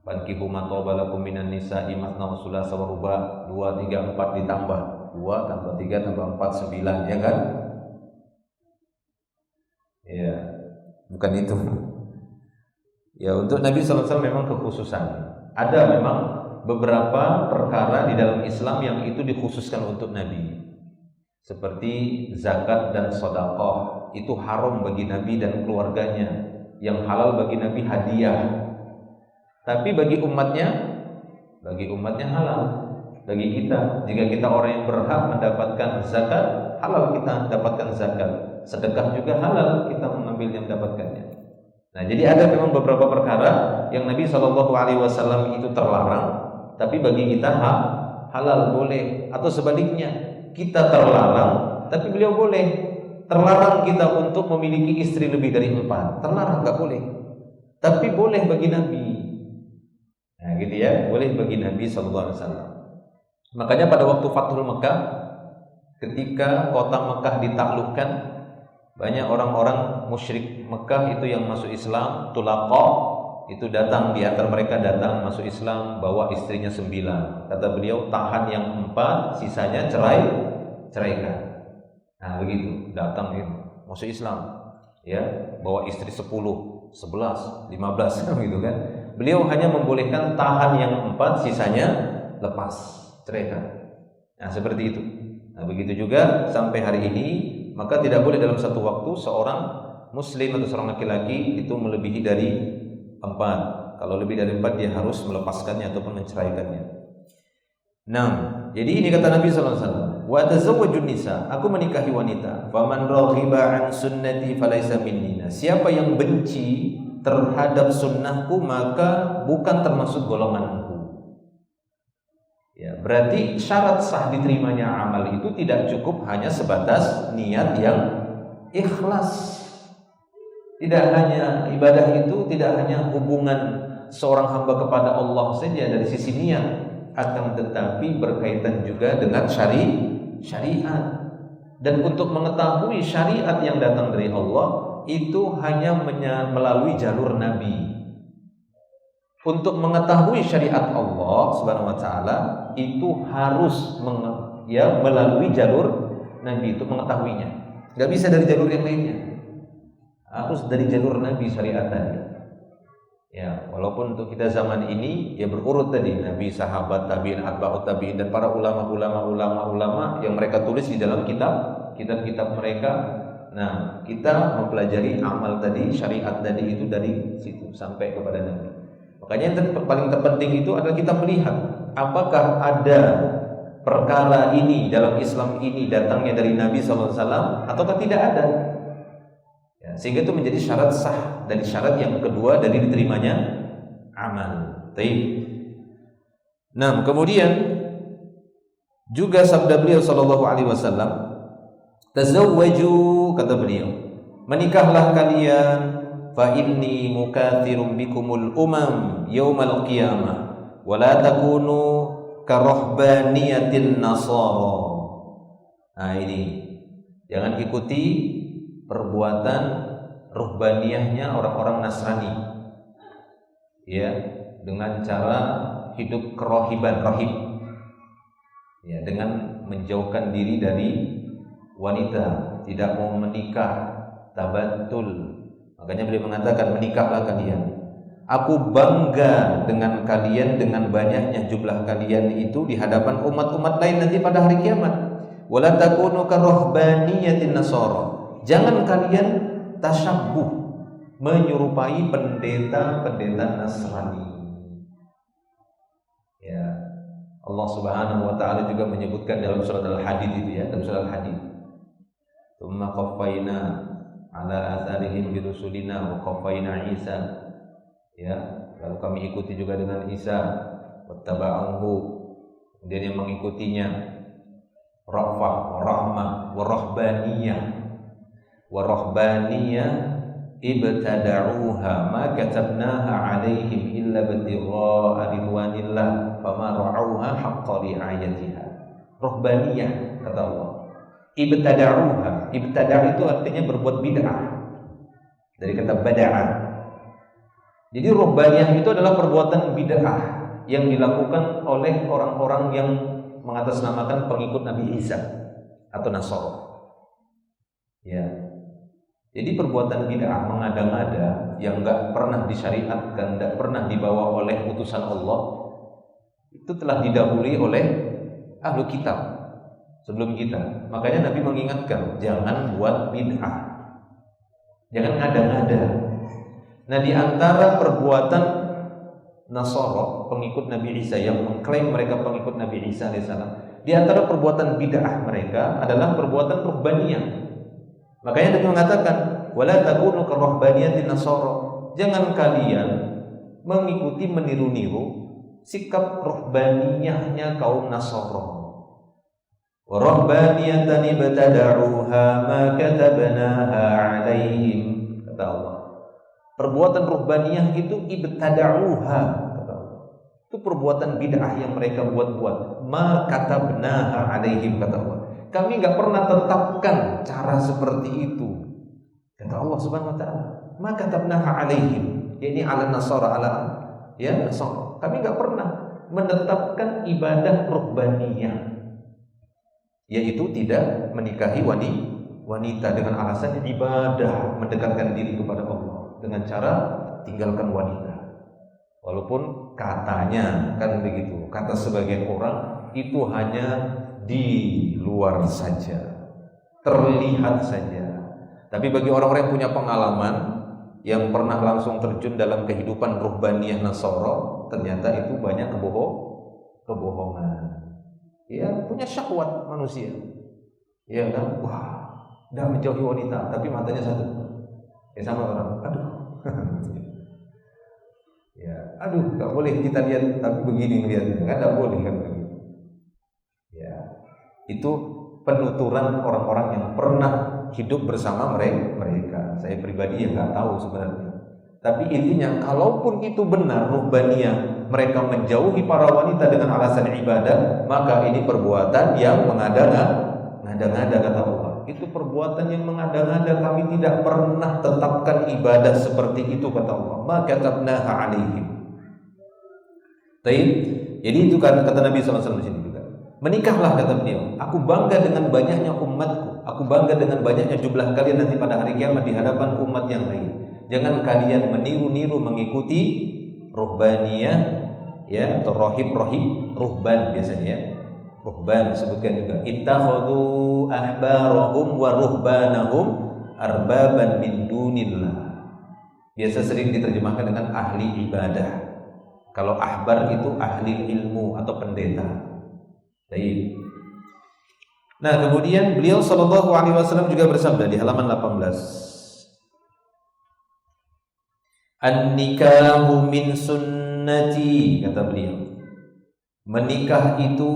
Speaker 1: Fankihu ma taba lakum minan nisa'i matsna wa thulatsa wa ruba', 2 3 4 ditambah 2 tambah 3 tambah 4 9, ya kan? Ya, bukan itu. Ya, untuk Nabi sallallahu alaihi wasallam memang kekhususan. Ada memang beberapa perkara di dalam Islam yang itu dikhususkan untuk Nabi. Seperti zakat dan sedekah, itu haram bagi Nabi dan keluarganya. Yang halal bagi Nabi hadiah. Tapi bagi umatnya halal. Bagi kita, jika kita orang yang berhak mendapatkan zakat, halal kita dapatkan zakat. Sedekah juga halal kita mengambilnya, mendapatkannya. Nah, jadi ada memang beberapa perkara yang Nabi SAW itu terlarang, tapi bagi kita halal, boleh. Atau sebaliknya, kita terlarang, tapi beliau boleh. Terlarang kita untuk memiliki istri lebih dari 4, terlarang, nggak boleh. Tapi boleh bagi Nabi. Nah, gitu ya, boleh bagi Nabi SAW. Makanya pada waktu Fathul Mekah, ketika kota Mekah ditaklukkan, banyak orang-orang musyrik Mekah itu yang masuk Islam, tulaqah, itu datang, di antara mereka datang masuk Islam, bawa istrinya 9. Kata beliau, tahan yang 4, sisanya ceraikan. Nah, begitu, datang gitu, masuk Islam, ya, bawa istri 10, 11, 15 gitu kan. Beliau hanya membolehkan tahan yang 4, sisanya lepas, ceraikan. Nah, seperti itu. Nah, begitu juga sampai hari ini, maka tidak boleh dalam satu waktu seorang muslim atau seorang laki-laki itu melebihi dari 4. Kalau lebih dari 4 dia harus melepaskannya ataupun menceraikannya. Nah, jadi ini kata Nabi sallallahu alaihi wasallam, wa tazawwajun nisa, aku menikahi wanita, faman raghiba an sunnati falaysa minni. Siapa yang benci terhadap sunnahku maka bukan termasuk golonganku. Ya, berarti syarat sah diterimanya amal itu tidak cukup hanya sebatas niat yang ikhlas. Tidak hanya ibadah itu, tidak hanya hubungan seorang hamba kepada Allah saja dari sisi niat, akan tetapi berkaitan juga dengan syariat. Dan untuk mengetahui syariat yang datang dari Allah itu hanya melalui jalur Nabi. Untuk mengetahui syariat Allah Subhanahu wa taala itu harus melalui jalur Nabi itu mengetahuinya. Enggak bisa dari jalur yang lainnya. Harus dari jalur Nabi syariat tadi. Ya, walaupun untuk kita zaman ini ya berurut tadi, Nabi, sahabat, tabi'in, atba'ut tabi'in, dan para ulama yang mereka tulis di dalam kitab-kitab mereka. Nah, kita mempelajari amal tadi, syariat tadi itu dari situ sampai kepada Nabi. Makanya yang paling terpenting itu adalah kita melihat apakah ada perkara ini dalam Islam ini datangnya dari Nabi SAW ataukah tidak ada. Ya, sehingga itu menjadi syarat sah, dari syarat yang kedua dari diterimanya amal. Baik. Nah, kemudian juga sabda beliau sallallahu alaihi wasallam, tazawwaju, kata beliau, menikahlah kalian, fa inni mukatsirum bikumul umam yaumal qiyamah wa la takunu karahbaniyatin nasara. Nah, ini jangan ikuti perbuatan ruhbaniyahnya orang-orang Nasrani, ya, dengan cara hidup kerohiban, rohib, ya, dengan menjauhkan diri dari wanita, tidak mau menikah, tabattul. Makanya beliau mengatakan, menikahlah kalian. Aku bangga dengan kalian, dengan banyaknya jumlah kalian itu di hadapan umat-umat lain nanti pada hari kiamat. Wala takunu karahbaniyatin nasara. Jangan kalian tasyabbuh, menyerupai pendeta-pendeta Nasrani. Ya, Allah Subhanahu wa taala juga menyebutkan dalam surat Al-Hadid itu, ya, dalam surat Al-Hadid. Tsumma qaffayna ala atharihim bi rusulina wa qaffayna Isa. Ya, lalu kami ikuti juga dengan Isa, wattaba'uhu, kemudian yang mengikutinya, rafah, rahmah, warahbaniyah ibtada'uha ma katabnaha 'alaihim illa ibtigha'a ridwanillah fama ra'auha haqqa ri'ayatiha. Rahbaniyah, kata Allah, ibtada'uha, Ibtada' itu artinya berbuat bid'ah. Dari kata bada'a. Jadi ruhbaniyah itu adalah perbuatan bid'ah yang dilakukan oleh orang-orang yang mengatasnamakan pengikut Nabi Isa atau Nasara. Ya. Jadi perbuatan bid'ah mengada-ngada yang enggak pernah disyariatkan, enggak pernah dibawa oleh utusan Allah, itu telah didahului oleh ahlu kitab sebelum kita. Makanya Nabi mengingatkan, jangan buat bid'ah, jangan ngada-ngada. Nah, di antara perbuatan Nasara, pengikut Nabi Isa yang mengklaim mereka pengikut Nabi Isa alaihissalam, di antara perbuatan bid'ah mereka adalah perbuatan ruhbaniyah. Makanya Nabi mengatakan, wala takunu karahbaniyatin Nasara. Jangan kalian mengikuti, meniru-niru sikap ruhbaniyahnya kaum Nasara. Wa rahbaniyatan ibtada'uha ma katabnaha 'alaihim, kata Allah. Perbuatan ruhbaniyah itu ibtada'uha, kata Allah. Itu perbuatan bid'ah yang mereka buat-buat. Ma katabnaha 'alaihim, kata Allah. Kami enggak pernah tetapkan cara seperti itu, kata Allah Subhanahu wa taala. Ma katabnaha 'alaihim, yakni 'ala Nasara, Nasara. Kami enggak pernah menetapkan ibadah ruhbaniyah, yaitu tidak menikahi wanita dengan alasan ibadah, mendekatkan diri kepada Allah dengan cara tinggalkan wanita. Walaupun katanya kan begitu, kata sebagian orang itu hanya di luar saja, terlihat saja. Tapi bagi orang-orang yang punya pengalaman, yang pernah langsung terjun dalam kehidupan ruhbaniyah Nasara, ternyata itu banyak kebohongan. Ya, punya syahwat manusia. Ya kan? Wah, dah menjauhi wanita, tapi matanya satu. Sama orang, aduh. Ya, aduh, enggak boleh kita lihat, tapi begini lihatnya, kan enggak boleh kan begitu. Ya, itu penuturan orang-orang yang pernah hidup bersama mereka. Saya pribadi yang enggak tahu sebenarnya. Tapi intinya, kalaupun itu benar ruhbaniyah, mereka menjauhi para wanita dengan alasan ibadah, maka ini perbuatan yang mengada-ngada, kata Allah. Itu perbuatan yang mengada-ngada, kami tidak pernah tetapkan ibadah seperti itu, kata Allah. Ma katabnaha 'alaihim. Jadi itu kata Nabi SAW di sini juga. Menikahlah, kata beliau. Aku bangga dengan banyaknya umatku. Aku bangga dengan banyaknya jumlah kalian nanti pada hari kiamat di hadapan umat yang lain. Jangan kalian meniru-niru mengikuti ruhbaniyah, ya, atau rohib, ruhban biasanya, ya. Ruhban disebutkan juga. Ittakhadhu ahbarahum wa ruhbanahum arbaban min dunillah. Biasa sering diterjemahkan dengan ahli ibadah. Kalau ahbar itu ahli ilmu atau pendeta. Baik. Nah, kemudian beliau sallallahu alaihi wasallam juga bersabda di halaman 18. An-nikahu min sunnati, kata beliau. Menikah itu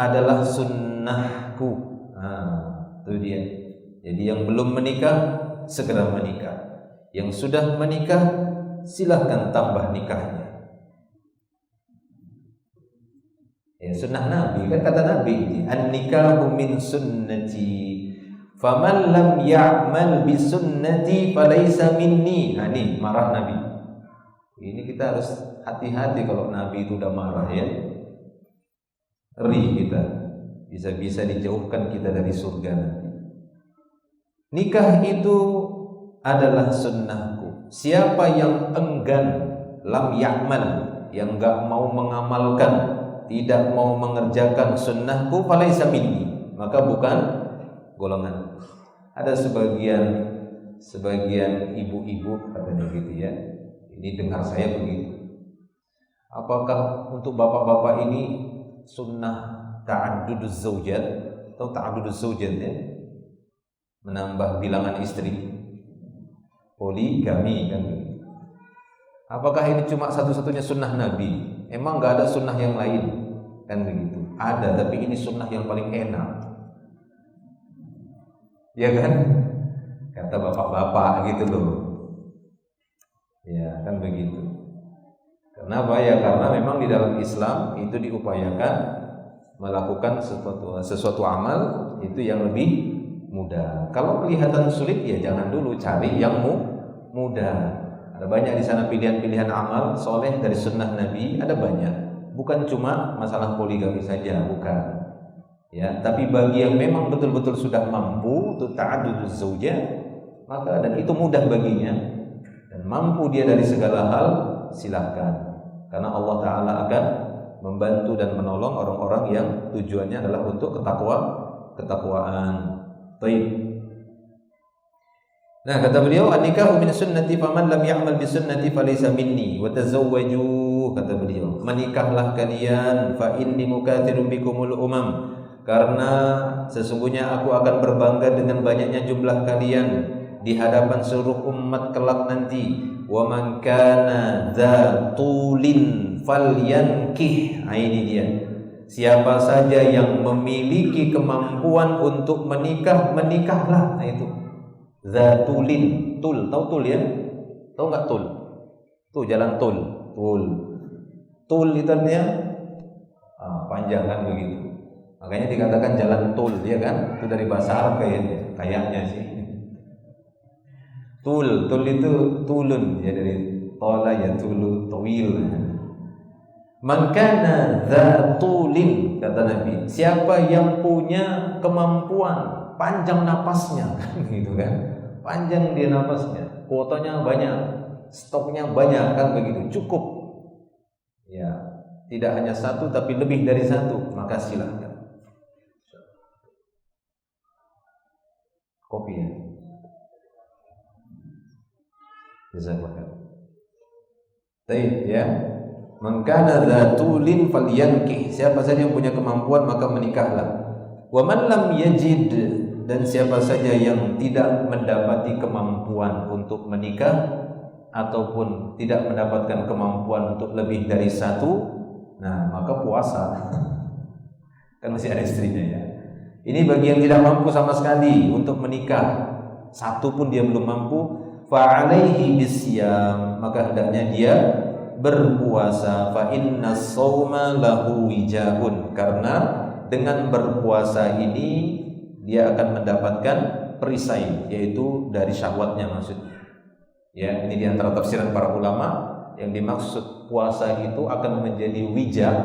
Speaker 1: adalah sunnahku. Nah, itu dia. Jadi yang belum menikah segera menikah. Yang sudah menikah silahkan tambah nikahnya. Ya, sunnah Nabi, kan kata Nabi, an-nikahu min sunnati. Faman lam ya'mal bi sunnati falaysa minni. Nah, ini marah Nabi. Ini kita harus hati-hati kalau Nabi itu udah marah, ya. Ri kita. Bisa-bisa dijauhkan kita dari surga nanti. Nikah itu adalah sunnahku. Siapa yang enggan, lam ya'mal, yang enggak mau mengamalkan, tidak mau mengerjakan sunnahku, falaysa minni, maka bukan golongan. Ada sebagian ibu-ibu katanya gitu, ya. Ini dengar saya begitu. Apakah untuk bapak-bapak ini sunnah ta'adduduz zaujat atau ta'adduduz zaujat, ya? Menambah bilangan istri, poligami kan? Apakah ini cuma satu-satunya sunnah Nabi? Emang nggak ada sunnah yang lain? Kan begitu. Ada, tapi ini sunnah yang paling enak. Ya kan? Kata bapak-bapak gitu loh. Ya kan begitu. Kenapa ya? Karena memang di dalam Islam itu diupayakan melakukan sesuatu amal itu yang lebih mudah. Kalau kelihatan sulit ya jangan dulu, cari yang mudah. Ada banyak di sana pilihan-pilihan amal soleh dari sunnah Nabi, ada banyak. Bukan cuma masalah poligami saja, bukan. Ya, tapi bagi yang memang betul-betul sudah mampu untuk ta'adduduz zaujah, maka dan itu mudah baginya dan mampu dia dari segala hal, silakan. Karena Allah Ta'ala akan membantu dan menolong orang-orang yang tujuannya adalah untuk ketakwaan. Baik. Nah, kata beliau, an-nikahu min sunnati faman lam ya'mal bi sunnati falaysa minni wa tazawwaju, kata beliau. Menikahlah kalian fa inni mukatsirun bikumul umam, karena sesungguhnya aku akan berbangga dengan banyaknya jumlah kalian di hadapan seluruh umat kelak nanti. Wa man kana dza tulin falyankih. Ini dia. Siapa saja yang memiliki kemampuan untuk menikah, menikahlah. Nah itu. Zatulin, tul, tahu tul ya? Tahu nggak tul? Tuh jalan tul. Tul itu artinya panjang kan begitu. Makanya dikatakan jalan tul, ya kan? Itu dari bahasa Arab kayaknya sih. Tul itu tulun, ya dari tola ya tulu, tawil. Man kana dzatulin, kata Nabi, siapa yang punya kemampuan panjang napasnya, gitu kan? Panjang dia napasnya, kuotanya banyak, stoknya banyak, kan begitu, cukup. Ya, tidak hanya satu tapi lebih dari satu, maka silahkan. Kopi ya. Jazakallahu. Baik ya. Man kana dzatulin falyankih. Siapa saja yang punya kemampuan maka menikahlah. Wa man lam yajid, dan siapa saja yang tidak mendapati kemampuan untuk menikah ataupun tidak mendapatkan kemampuan untuk lebih dari satu, nah maka puasa. Kan masih ada istrinya ya. Ini bagi yang tidak mampu sama sekali untuk menikah, satu pun dia belum mampu, fa alaihi bisyam, maka hendaknya dia berpuasa. Fa innas shauma lahu wijaun, karena dengan berpuasa ini dia akan mendapatkan perisai, yaitu dari syahwatnya maksudnya. Ya, ini di antara tafsiran para ulama, yang dimaksud puasa itu akan menjadi wijah,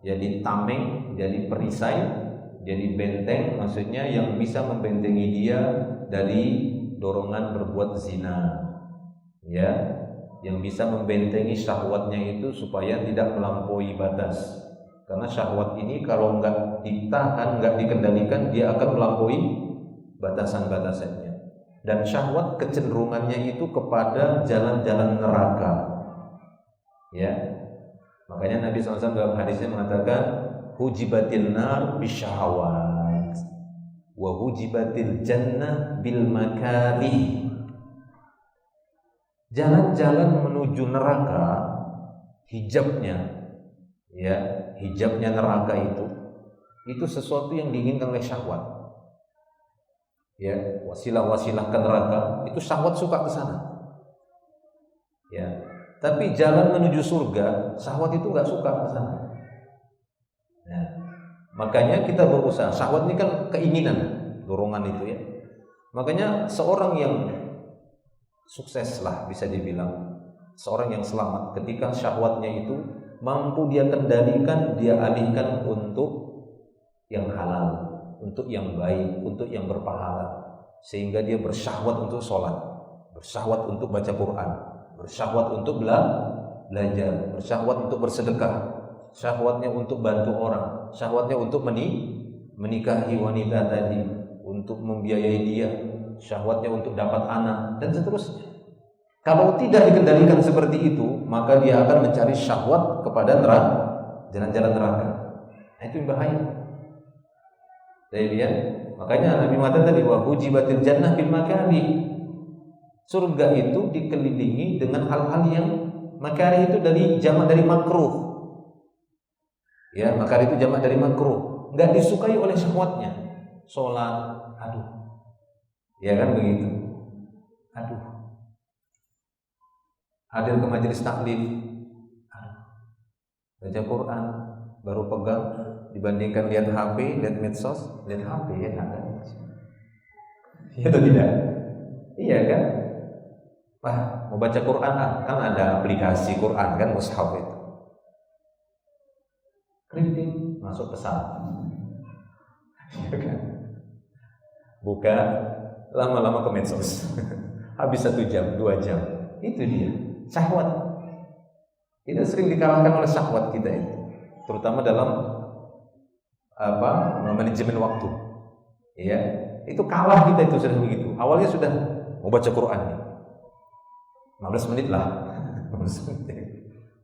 Speaker 1: jadi tameng, jadi perisai, jadi benteng, maksudnya yang bisa membentengi dia dari dorongan berbuat zina. Ya, yang bisa membentengi syahwatnya itu supaya tidak melampaui batas. Karena syahwat ini kalau nggak ditahan, nggak dikendalikan, dia akan melampaui batasan-batasannya. Dan syahwat kecenderungannya itu kepada jalan-jalan neraka. Ya, makanya Nabi SAW dalam hadisnya mengatakan, hujibatil nar bisyahawat, wa hujibatil jannah bil makarih. Jalan-jalan menuju neraka, hijabnya, ya, hijabnya neraka itu sesuatu yang diinginkan oleh syahwat. Ya, wasilah-wasilah ke neraka itu syahwat suka ke sana. Ya, tapi jalan menuju surga, syahwat itu nggak suka ke sana. Ya, makanya kita berusaha. Syahwat ini kan keinginan, dorongan itu ya. Makanya seorang yang sukses lah bisa dibilang, seorang yang selamat ketika syahwatnya itu mampu dia kendalikan, dia alihkan untuk yang halal, untuk yang baik, untuk yang berpahala, sehingga dia bersyahwat untuk sholat, bersyahwat untuk baca Quran, bersyahwat untuk belajar, bersyahwat untuk bersedekah, syahwatnya untuk bantu orang, syahwatnya untuk menikahi wanita tadi, untuk membiayai dia, syahwatnya untuk dapat anak, dan seterusnya. Kalau tidak dikendalikan seperti itu, maka dia akan mencari syahwat kepada neraka, jalan-jalan neraka. Nah, itu yang bahaya. Ya, makanya Nabi mengatakan tadi, wa hujibatil jannah bil makarih. Surga itu dikelilingi dengan hal-hal yang makarih, itu dari jamak dari makruh. Ya, makarih itu jamak dari makruh, enggak disukai oleh syahwatnya. Salat, aduh. Ya kan begitu. Aduh. Hadir ke majelis taklim, baca Quran, baru pegang, dibandingkan lihat HP, lihat medsos, lihat HP ya ada. Iya atau tidak? Iya kan? Wah, mau baca Quran kan ada aplikasi Quran kan, mushaf itu. Keriting masuk pesan. Iya kan? Buka, lama-lama ke medsos. Habis 1 jam, 2 jam. Itu dia, syahwat. Kita sering dikalahkan oleh syahwat kita itu, terutama dalam manajemen waktu. Iya, itu kalah kita itu sudah begitu. Awalnya sudah mau baca Quran nih, 15 menit lah. 15 menit.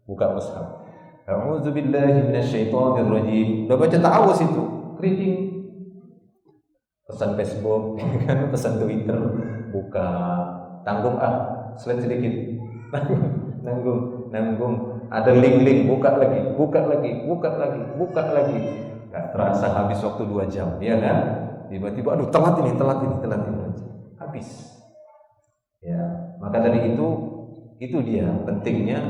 Speaker 1: Buka mushaf. A'udzubillahi minasyaitonirrajim. Udah baca ta'awuz itu, keriting. Pesan Facebook, kan pesan Twitter, buka, tanggung slide sedikit. Nanggung. Ada link, buka lagi. Gak terasa habis waktu 2 jam, ya kan? Tiba-tiba, aduh telat ini. Habis. Ya, maka dari itu dia pentingnya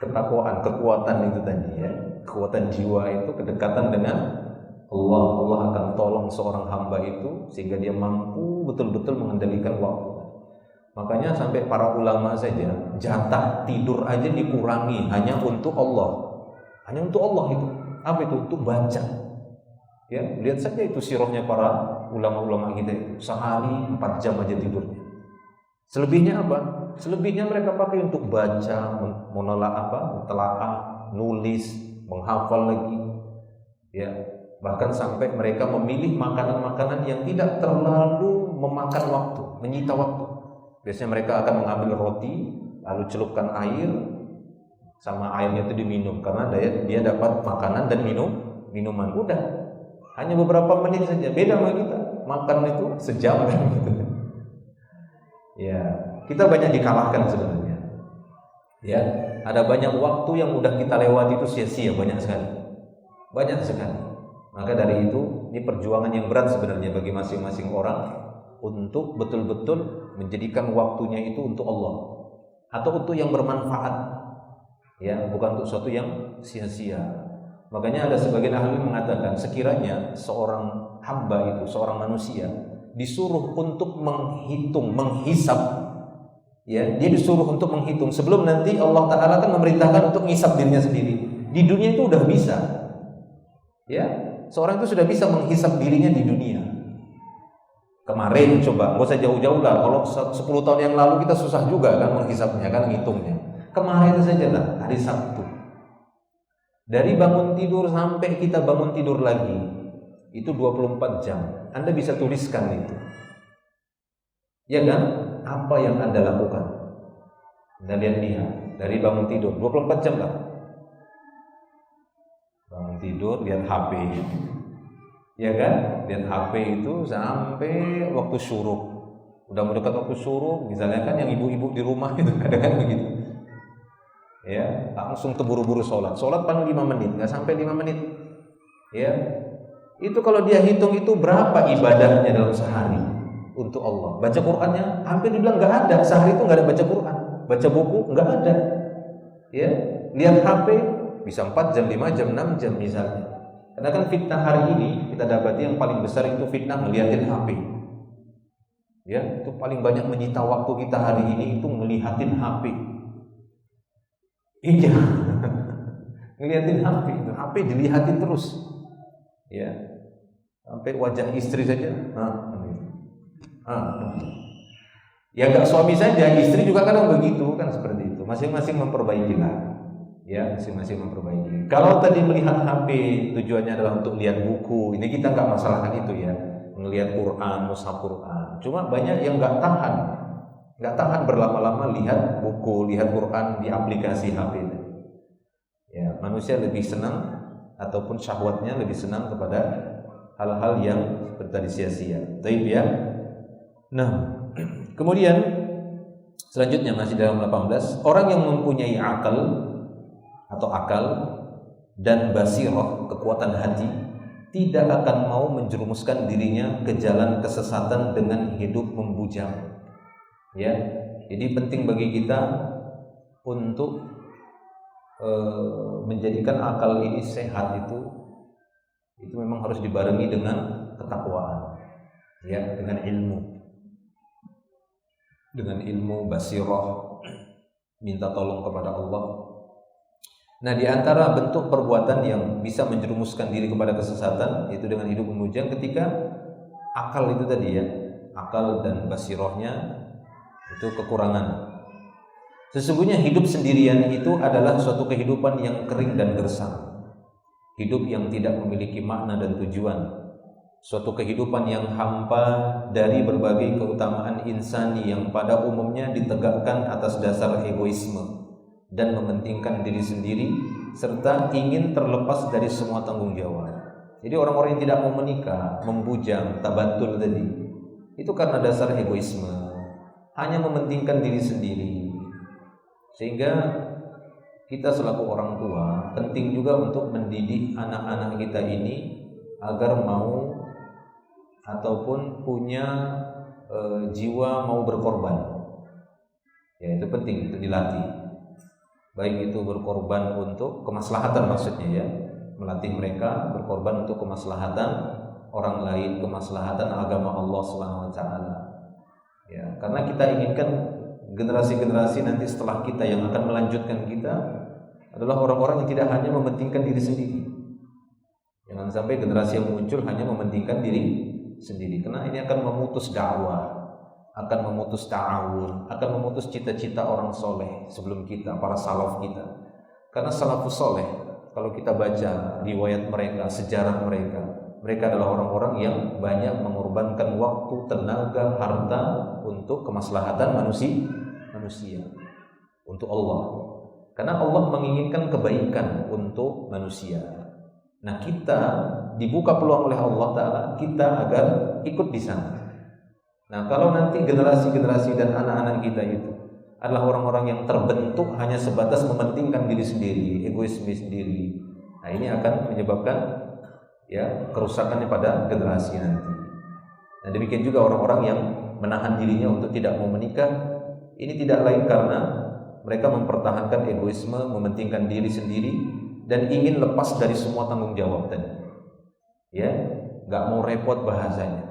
Speaker 1: ketakwaan, kekuatan itu tadi ya. Kekuatan jiwa itu kedekatan dengan Allah. Allah akan tolong seorang hamba itu sehingga dia mampu betul-betul mengendalikan waktu. Makanya sampai para ulama saja jatah tidur aja dikurangi hanya untuk Allah. Hanya untuk Allah itu. Apa itu? Untuk baca. Ya, lihat saja itu sirahnya para ulama-ulama kita itu. Sehari 4 jam aja tidurnya. Selebihnya apa? Selebihnya mereka pakai untuk baca, mentelaah, nulis, menghafal lagi. Ya, bahkan sampai mereka memilih makanan-makanan yang tidak terlalu memakan waktu, menyita waktu. Biasanya mereka akan mengambil roti, lalu celupkan air, sama airnya itu diminum karena dia dapat makanan dan minuman. Udah, hanya beberapa menit saja. Beda sama kita, makan itu sejam kan gitu. Ya, kita banyak dikalahkan sebenarnya. Ya, ada banyak waktu yang udah kita lewati itu sia-sia, banyak sekali. Maka dari itu, ini perjuangan yang berat sebenarnya bagi masing-masing orang untuk betul-betul menjadikan waktunya itu untuk Allah atau untuk yang bermanfaat, ya, bukan untuk sesuatu yang sia-sia. Makanya ada sebagian ahli mengatakan sekiranya seorang hamba itu, seorang manusia disuruh untuk menghisap, ya, dia disuruh untuk menghitung sebelum nanti Allah Ta'ala kan memerintahkan untuk menghisap dirinya sendiri. Di dunia itu udah bisa, ya, seorang itu sudah bisa menghisap dirinya di dunia. Kemarin coba, nggak usah jauh-jauh lah. Kalau 10 tahun yang lalu kita susah juga kan menghisapnya, kan ngitungnya. Kemarin saja lah, hari Sabtu. Dari bangun tidur sampai kita bangun tidur lagi, itu 24 jam. Anda bisa tuliskan itu. Ya kan? Apa yang Anda lakukan? Anda lihat, dari bangun tidur, 24 jam lah. Bangun tidur, lihat HP. Ya kan, lihat HP itu sampai waktu syuruk. Udah mendekat waktu syuruk, misalnya kan yang ibu-ibu di rumah itu kadang-kadang begitu. Ya, langsung keburu-buru sholat paling 5 menit, nggak sampai 5 menit. Ya, itu kalau dia hitung itu berapa ibadahnya dalam sehari untuk Allah. Baca Qurannya hampir dibilang nggak ada, sehari itu nggak ada baca Quran. Baca buku nggak ada. Ya, lihat HP bisa 4 jam, 5 jam, 6 jam misalnya. Karena kan fitnah hari ini kita dapati yang paling besar itu fitnah ngeliatin HP. Ya, itu paling banyak menyita waktu kita hari ini itu ngeliatin HP. Iya, ngeliatin HP itu, HP dilihatin terus. Ya, sampai wajah istri saja. Ya nggak suami saja, istri juga kadang begitu kan, seperti itu. Masing-masing memperbaiki lah. Ya, masing-masing memperbaiki. Kalau tadi melihat HP tujuannya adalah untuk lihat buku, ini kita nggak masalahkan itu ya, melihat Quran, mushaf Quran. Cuma banyak yang nggak tahan berlama-lama lihat buku, lihat Quran di aplikasi HP. Ya, manusia lebih senang ataupun syahwatnya lebih senang kepada hal-hal yang seperti tadi sia-sia. Baik ya. Nah, kemudian selanjutnya masih dalam 18, orang yang mempunyai akal dan basirah, kekuatan hati, tidak akan mau menjerumuskan dirinya ke jalan kesesatan dengan hidup membujang. Ya, jadi penting bagi kita untuk menjadikan akal ini sehat itu memang harus dibarengi dengan ketakwaan. ya, dengan ilmu basirah, minta tolong kepada Allah. Nah, di antara bentuk perbuatan yang bisa menjerumuskan diri kepada kesesatan itu dengan hidup memujang ketika akal itu tadi ya, akal dan basirahnya itu kekurangan. Sesungguhnya hidup sendirian itu adalah suatu kehidupan yang kering dan gersang, hidup yang tidak memiliki makna dan tujuan, suatu kehidupan yang hampa dari berbagai keutamaan insani yang pada umumnya ditegakkan atas dasar egoisme dan mementingkan diri sendiri serta ingin terlepas dari semua tanggung jawab. Jadi orang-orang yang tidak mau menikah, membujang, tabatul tadi, itu karena dasar egoisme, hanya mementingkan diri sendiri. Sehingga kita selaku orang tua penting juga untuk mendidik anak-anak kita ini agar mau ataupun punya jiwa mau berkorban. Ya, itu penting, itu dilatih. Baik itu berkorban untuk kemaslahatan maksudnya ya, melatih mereka berkorban untuk kemaslahatan orang lain, kemaslahatan agama Allah SWT. Ya, karena kita inginkan generasi-generasi nanti setelah kita yang akan melanjutkan kita adalah orang-orang yang tidak hanya mementingkan diri sendiri. Jangan sampai generasi yang muncul hanya mementingkan diri sendiri, karena ini akan memutus dakwah, akan memutus ta'awun, akan memutus cita-cita orang soleh sebelum kita, para salaf kita. Karena salafus soleh, kalau kita baca riwayat mereka, sejarah mereka, mereka adalah orang-orang yang banyak mengorbankan waktu, tenaga, harta untuk kemaslahatan manusia, untuk Allah. Karena Allah menginginkan kebaikan untuk manusia. Nah, kita dibuka peluang oleh Allah Ta'ala kita agar ikut di sana. Nah, kalau nanti generasi-generasi dan anak-anak kita itu adalah orang-orang yang terbentuk hanya sebatas mementingkan diri sendiri, egoisme sendiri, nah ini akan menyebabkan ya kerusakannya pada generasi nanti. Nah, demikian juga orang-orang yang menahan dirinya untuk tidak mau menikah, ini tidak lain karena mereka mempertahankan egoisme, mementingkan diri sendiri dan ingin lepas dari semua tanggung jawab tadi. Ya, nggak mau repot bahasanya.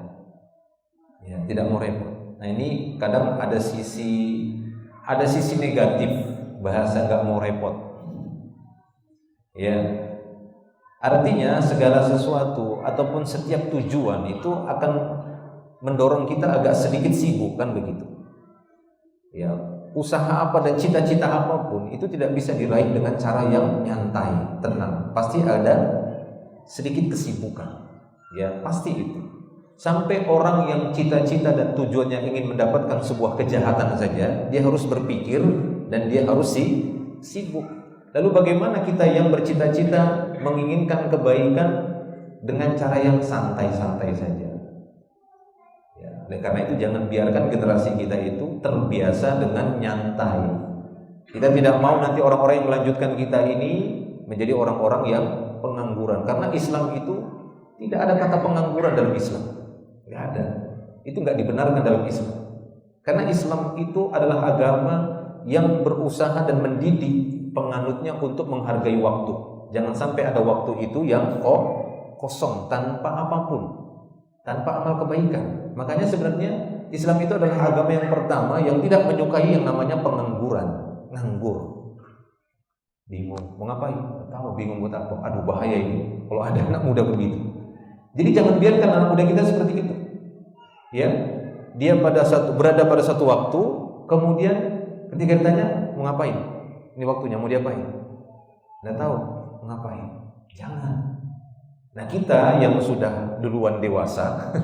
Speaker 1: Ya, tidak mau repot. Nah, ini kadang ada sisi negatif bahasa nggak mau repot. Ya, artinya segala sesuatu ataupun setiap tujuan itu akan mendorong kita agak sedikit sibuk, kan begitu. Ya, usaha apa dan cita-cita apapun itu tidak bisa diraih dengan cara yang nyantai, tenang. Pasti ada sedikit kesibukan. Ya, pasti itu. Sampai orang yang cita-cita dan tujuannya ingin mendapatkan sebuah kejahatan saja, dia harus berpikir dan dia harus sibuk. Lalu bagaimana kita yang bercita-cita menginginkan kebaikan dengan cara yang santai-santai saja? Ya, karena itu jangan biarkan generasi kita itu terbiasa dengan nyantai. Kita tidak mau nanti orang-orang yang melanjutkan kita ini menjadi orang-orang yang pengangguran. Karena Islam itu tidak ada kata pengangguran dalam Islam. Nggak ada. Itu nggak dibenarkan dalam Islam. Karena Islam itu adalah agama yang berusaha dan mendidik penganutnya untuk menghargai waktu. Jangan sampai ada waktu itu yang kosong tanpa apapun, tanpa amal kebaikan. Makanya sebenarnya Islam itu adalah agama yang pertama yang tidak menyukai yang namanya pengangguran, nganggur. Bingung, mau ngapain? Tahu, bingung buat apa? Aduh, bahaya ini kalau ada anak muda begitu. Jadi jangan biarkan anak muda kita seperti itu. Ya, dia berada pada satu waktu, kemudian ketika ditanya mau ngapain, ini waktunya mau diapain, nggak tahu mau ngapain. Jangan. Nah, kita yang sudah duluan dewasa,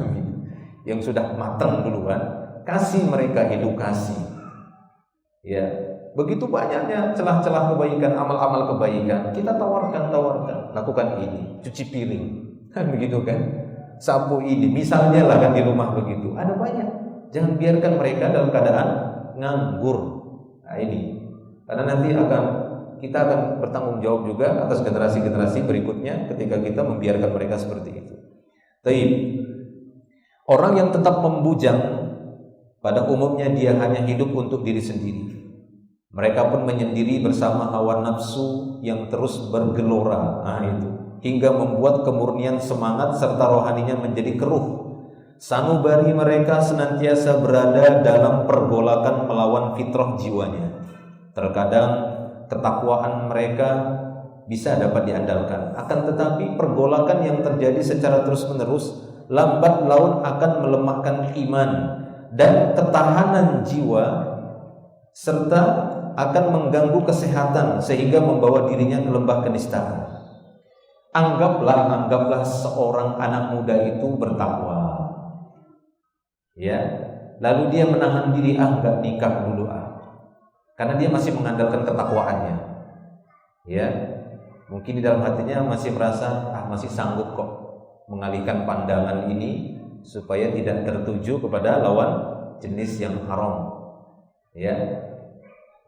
Speaker 1: yang sudah matang duluan, kasih mereka edukasi. Ya, begitu banyaknya celah-celah kebaikan, amal-amal kebaikan, kita tawarkan, lakukan ini, cuci piring. Kan begitu kan, sapu ini, misalnya lah kan di rumah begitu, ada banyak. Jangan biarkan mereka dalam keadaan nganggur. Nah ini, karena nanti kita akan bertanggung jawab juga atas generasi-generasi berikutnya ketika kita membiarkan mereka seperti itu. Taib. Orang yang tetap membujang, pada umumnya dia hanya hidup untuk diri sendiri. Mereka pun menyendiri bersama hawa nafsu yang terus bergelora. Nah itu, hingga membuat kemurnian semangat serta rohaninya menjadi keruh. Sanubari mereka senantiasa berada dalam pergolakan melawan fitrah jiwanya. Terkadang ketakwaan mereka bisa dapat diandalkan, akan tetapi pergolakan yang terjadi secara terus-menerus lambat laun akan melemahkan iman dan ketahanan jiwa, serta akan mengganggu kesehatan sehingga membawa dirinya ke lembah kenistaan. Anggaplah seorang anak muda itu bertakwa, ya, lalu dia menahan diri, enggak nikah dulu, karena dia masih mengandalkan ketakwaannya, ya. Mungkin di dalam hatinya masih merasa masih sanggup kok mengalihkan pandangan ini supaya tidak tertuju kepada lawan jenis yang haram, ya.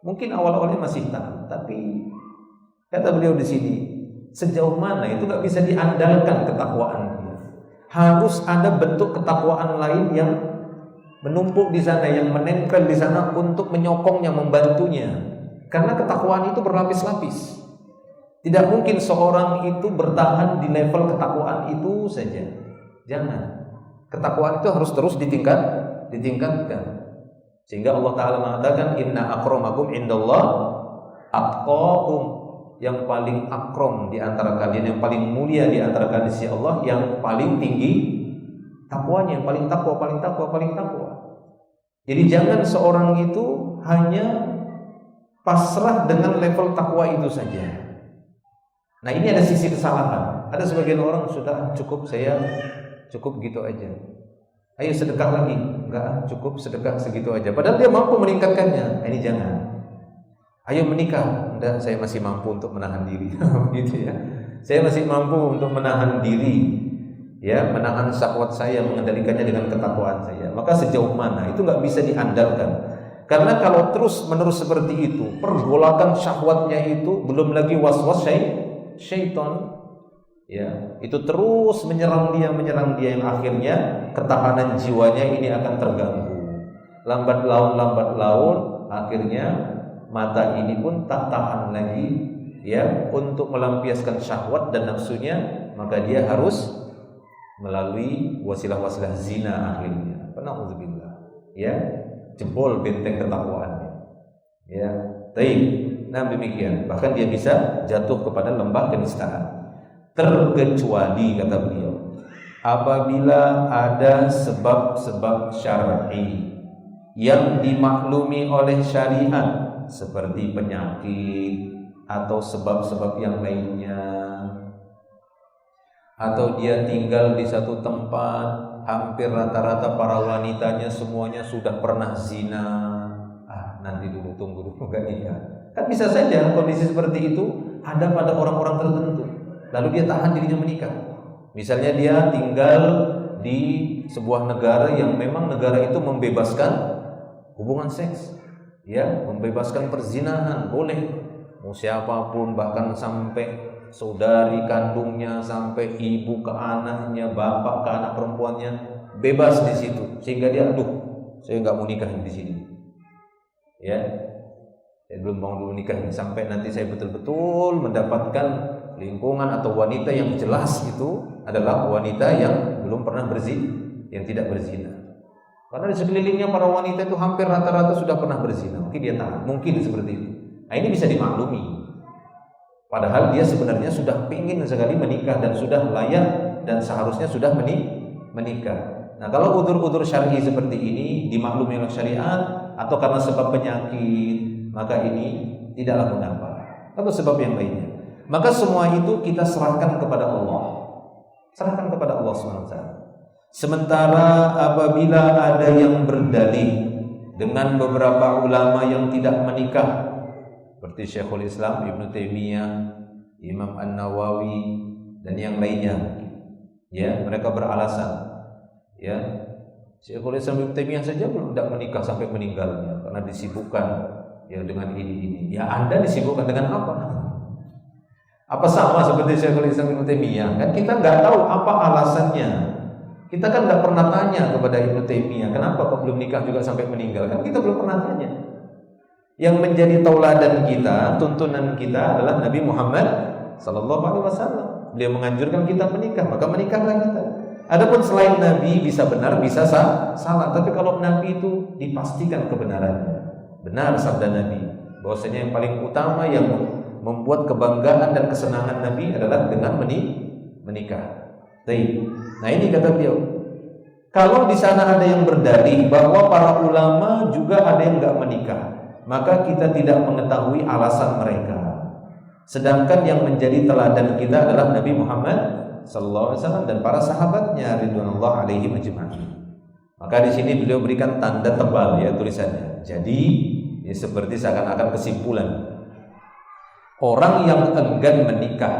Speaker 1: Mungkin awal-awalnya masih takut, tapi kata beliau di sini, sejauh mana itu nggak bisa diandalkan ketakwaan dia. Harus ada bentuk ketakwaan lain yang menumpuk di sana, yang menempel di sana untuk menyokongnya, membantunya. Karena ketakwaan itu berlapis-lapis. Tidak mungkin seorang itu bertahan di level ketakwaan itu saja. Jangan. Ketakwaan itu harus terus ditingkatkan. Sehingga Allah Ta'ala mengatakan, inna akramakum indallah atqakum. Yang paling akram di antara kalian, yang paling mulia di antara kalian si Allah, yang paling tinggi takwanya, yang paling takwa. Jadi jangan seorang itu hanya pasrah dengan level takwa itu saja. Nah, ini ada sisi kesalahan. Ada sebagian orang sudah cukup gitu aja. Ayo sedekah lagi, enggak cukup sedekah segitu aja. Padahal dia mampu meningkatkannya. Ini jangan. Ayo menikah, enggak, saya masih mampu untuk menahan diri, gitu ya. Saya masih mampu untuk menahan diri, ya, menahan syahwat saya, mengendalikannya dengan ketakwaan saya. Maka sejauh mana itu nggak bisa diandalkan. Karena kalau terus menerus seperti itu, pergolakan syahwatnya itu, belum lagi waswas syaitan, ya, itu terus menyerang dia yang akhirnya ketahanan jiwanya ini akan terganggu. Lambat laun akhirnya mata ini pun tak tahan lagi, ya, untuk melampiaskan syahwat dan nafsunya, maka dia harus melalui wasilah-wasilah zina akhirnya. Na'udzubillah, ya, jebol benteng ketakwaannya, ya. Nah, demikian, bahkan dia bisa jatuh kepada lembah kenistaan. Terkecuali, kata beliau, apabila ada sebab-sebab syar'i yang dimaklumi oleh syariat, seperti penyakit atau sebab-sebab yang lainnya, atau dia tinggal di satu tempat, hampir rata-rata para wanitanya semuanya sudah pernah zina. Nanti dulu, tunggu dulu, gak nikah. Kan bisa saja kondisi seperti itu ada pada orang-orang tertentu, lalu dia tahan dirinya menikah. Misalnya dia tinggal di sebuah negara yang memang negara itu membebaskan hubungan seks, ya, membebaskan perzinahan, boleh, mau siapapun, bahkan sampai saudari kandungnya, sampai ibu ke anaknya, bapak ke anak perempuannya, bebas di situ. Sehingga dia, saya nggak mau nikah di sini, ya, saya belum mau dulu nikah sampai nanti saya betul-betul mendapatkan lingkungan atau wanita yang jelas itu adalah wanita yang belum pernah berzina, yang tidak berzina. Karena di sekelilingnya para wanita itu hampir rata-rata sudah pernah berzina. Mungkin dia tahan, mungkin seperti itu. Nah, ini bisa dimaklumi. Padahal dia sebenarnya sudah ingin sekali menikah dan sudah layak dan seharusnya sudah menikah. Nah, kalau udzur-udzur syar'i seperti ini dimaklumi oleh syariat atau karena sebab penyakit, maka ini tidaklah mengapa. Atau sebab yang lainnya, maka semua itu kita serahkan kepada Allah. Serahkan kepada Allah SWT. Sementara apabila ada yang berdalih dengan beberapa ulama yang tidak menikah, seperti Syekhul Islam Ibnu Taimiyah, Imam An-Nawawi dan yang lainnya, ya, mereka beralasan, ya, Syekhul Islam Ibnu Taimiyah saja belum tidak menikah sampai meninggalnya karena disibukkan, ya, dengan ini. Ya, Anda disibukkan dengan apa? Apa sama seperti Syekhul Islam Ibnu Taimiyah? Kan kita nggak tahu apa alasannya. Kita kan nggak pernah tanya kepada Ibnu Taimiyah, kenapa kok belum nikah juga sampai meninggal? Kan kita belum pernah tanya. Yang menjadi tauladan kita, tuntunan kita adalah Nabi Muhammad sallallahu alaihi wasallam. Beliau menganjurkan kita menikah, maka menikahlah kita. Adapun selain Nabi bisa benar, bisa salah. Tapi kalau Nabi itu dipastikan kebenarannya. Benar sabda Nabi, bahwasanya yang paling utama yang membuat kebanggaan dan kesenangan Nabi adalah dengan menikah. Nah ini kata beliau, kalau di sana ada yang berdalih bahwa para ulama juga ada yang nggak menikah, maka kita tidak mengetahui alasan mereka. Sedangkan yang menjadi teladan kita adalah Nabi Muhammad SAW dan para sahabatnya ridwanullah alaihim ajma'in. Maka di sini beliau berikan tanda tebal ya tulisannya. Jadi ini seperti seakan-akan kesimpulan. Orang yang enggan menikah,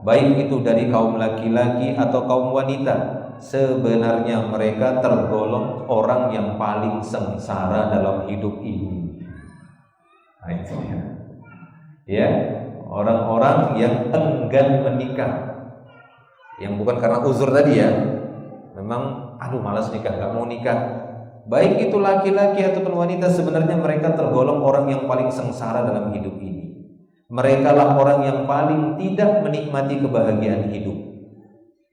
Speaker 1: baik itu dari kaum laki-laki atau kaum wanita, sebenarnya mereka tergolong orang yang paling sengsara dalam hidup ini. Nah, itu ya, orang-orang yang enggan menikah, yang bukan karena uzur tadi ya, memang malas nikah, gak mau nikah. Baik itu laki-laki ataupun wanita, sebenarnya mereka tergolong orang yang paling sengsara dalam hidup ini. Mereka lah orang yang paling tidak menikmati kebahagiaan hidup,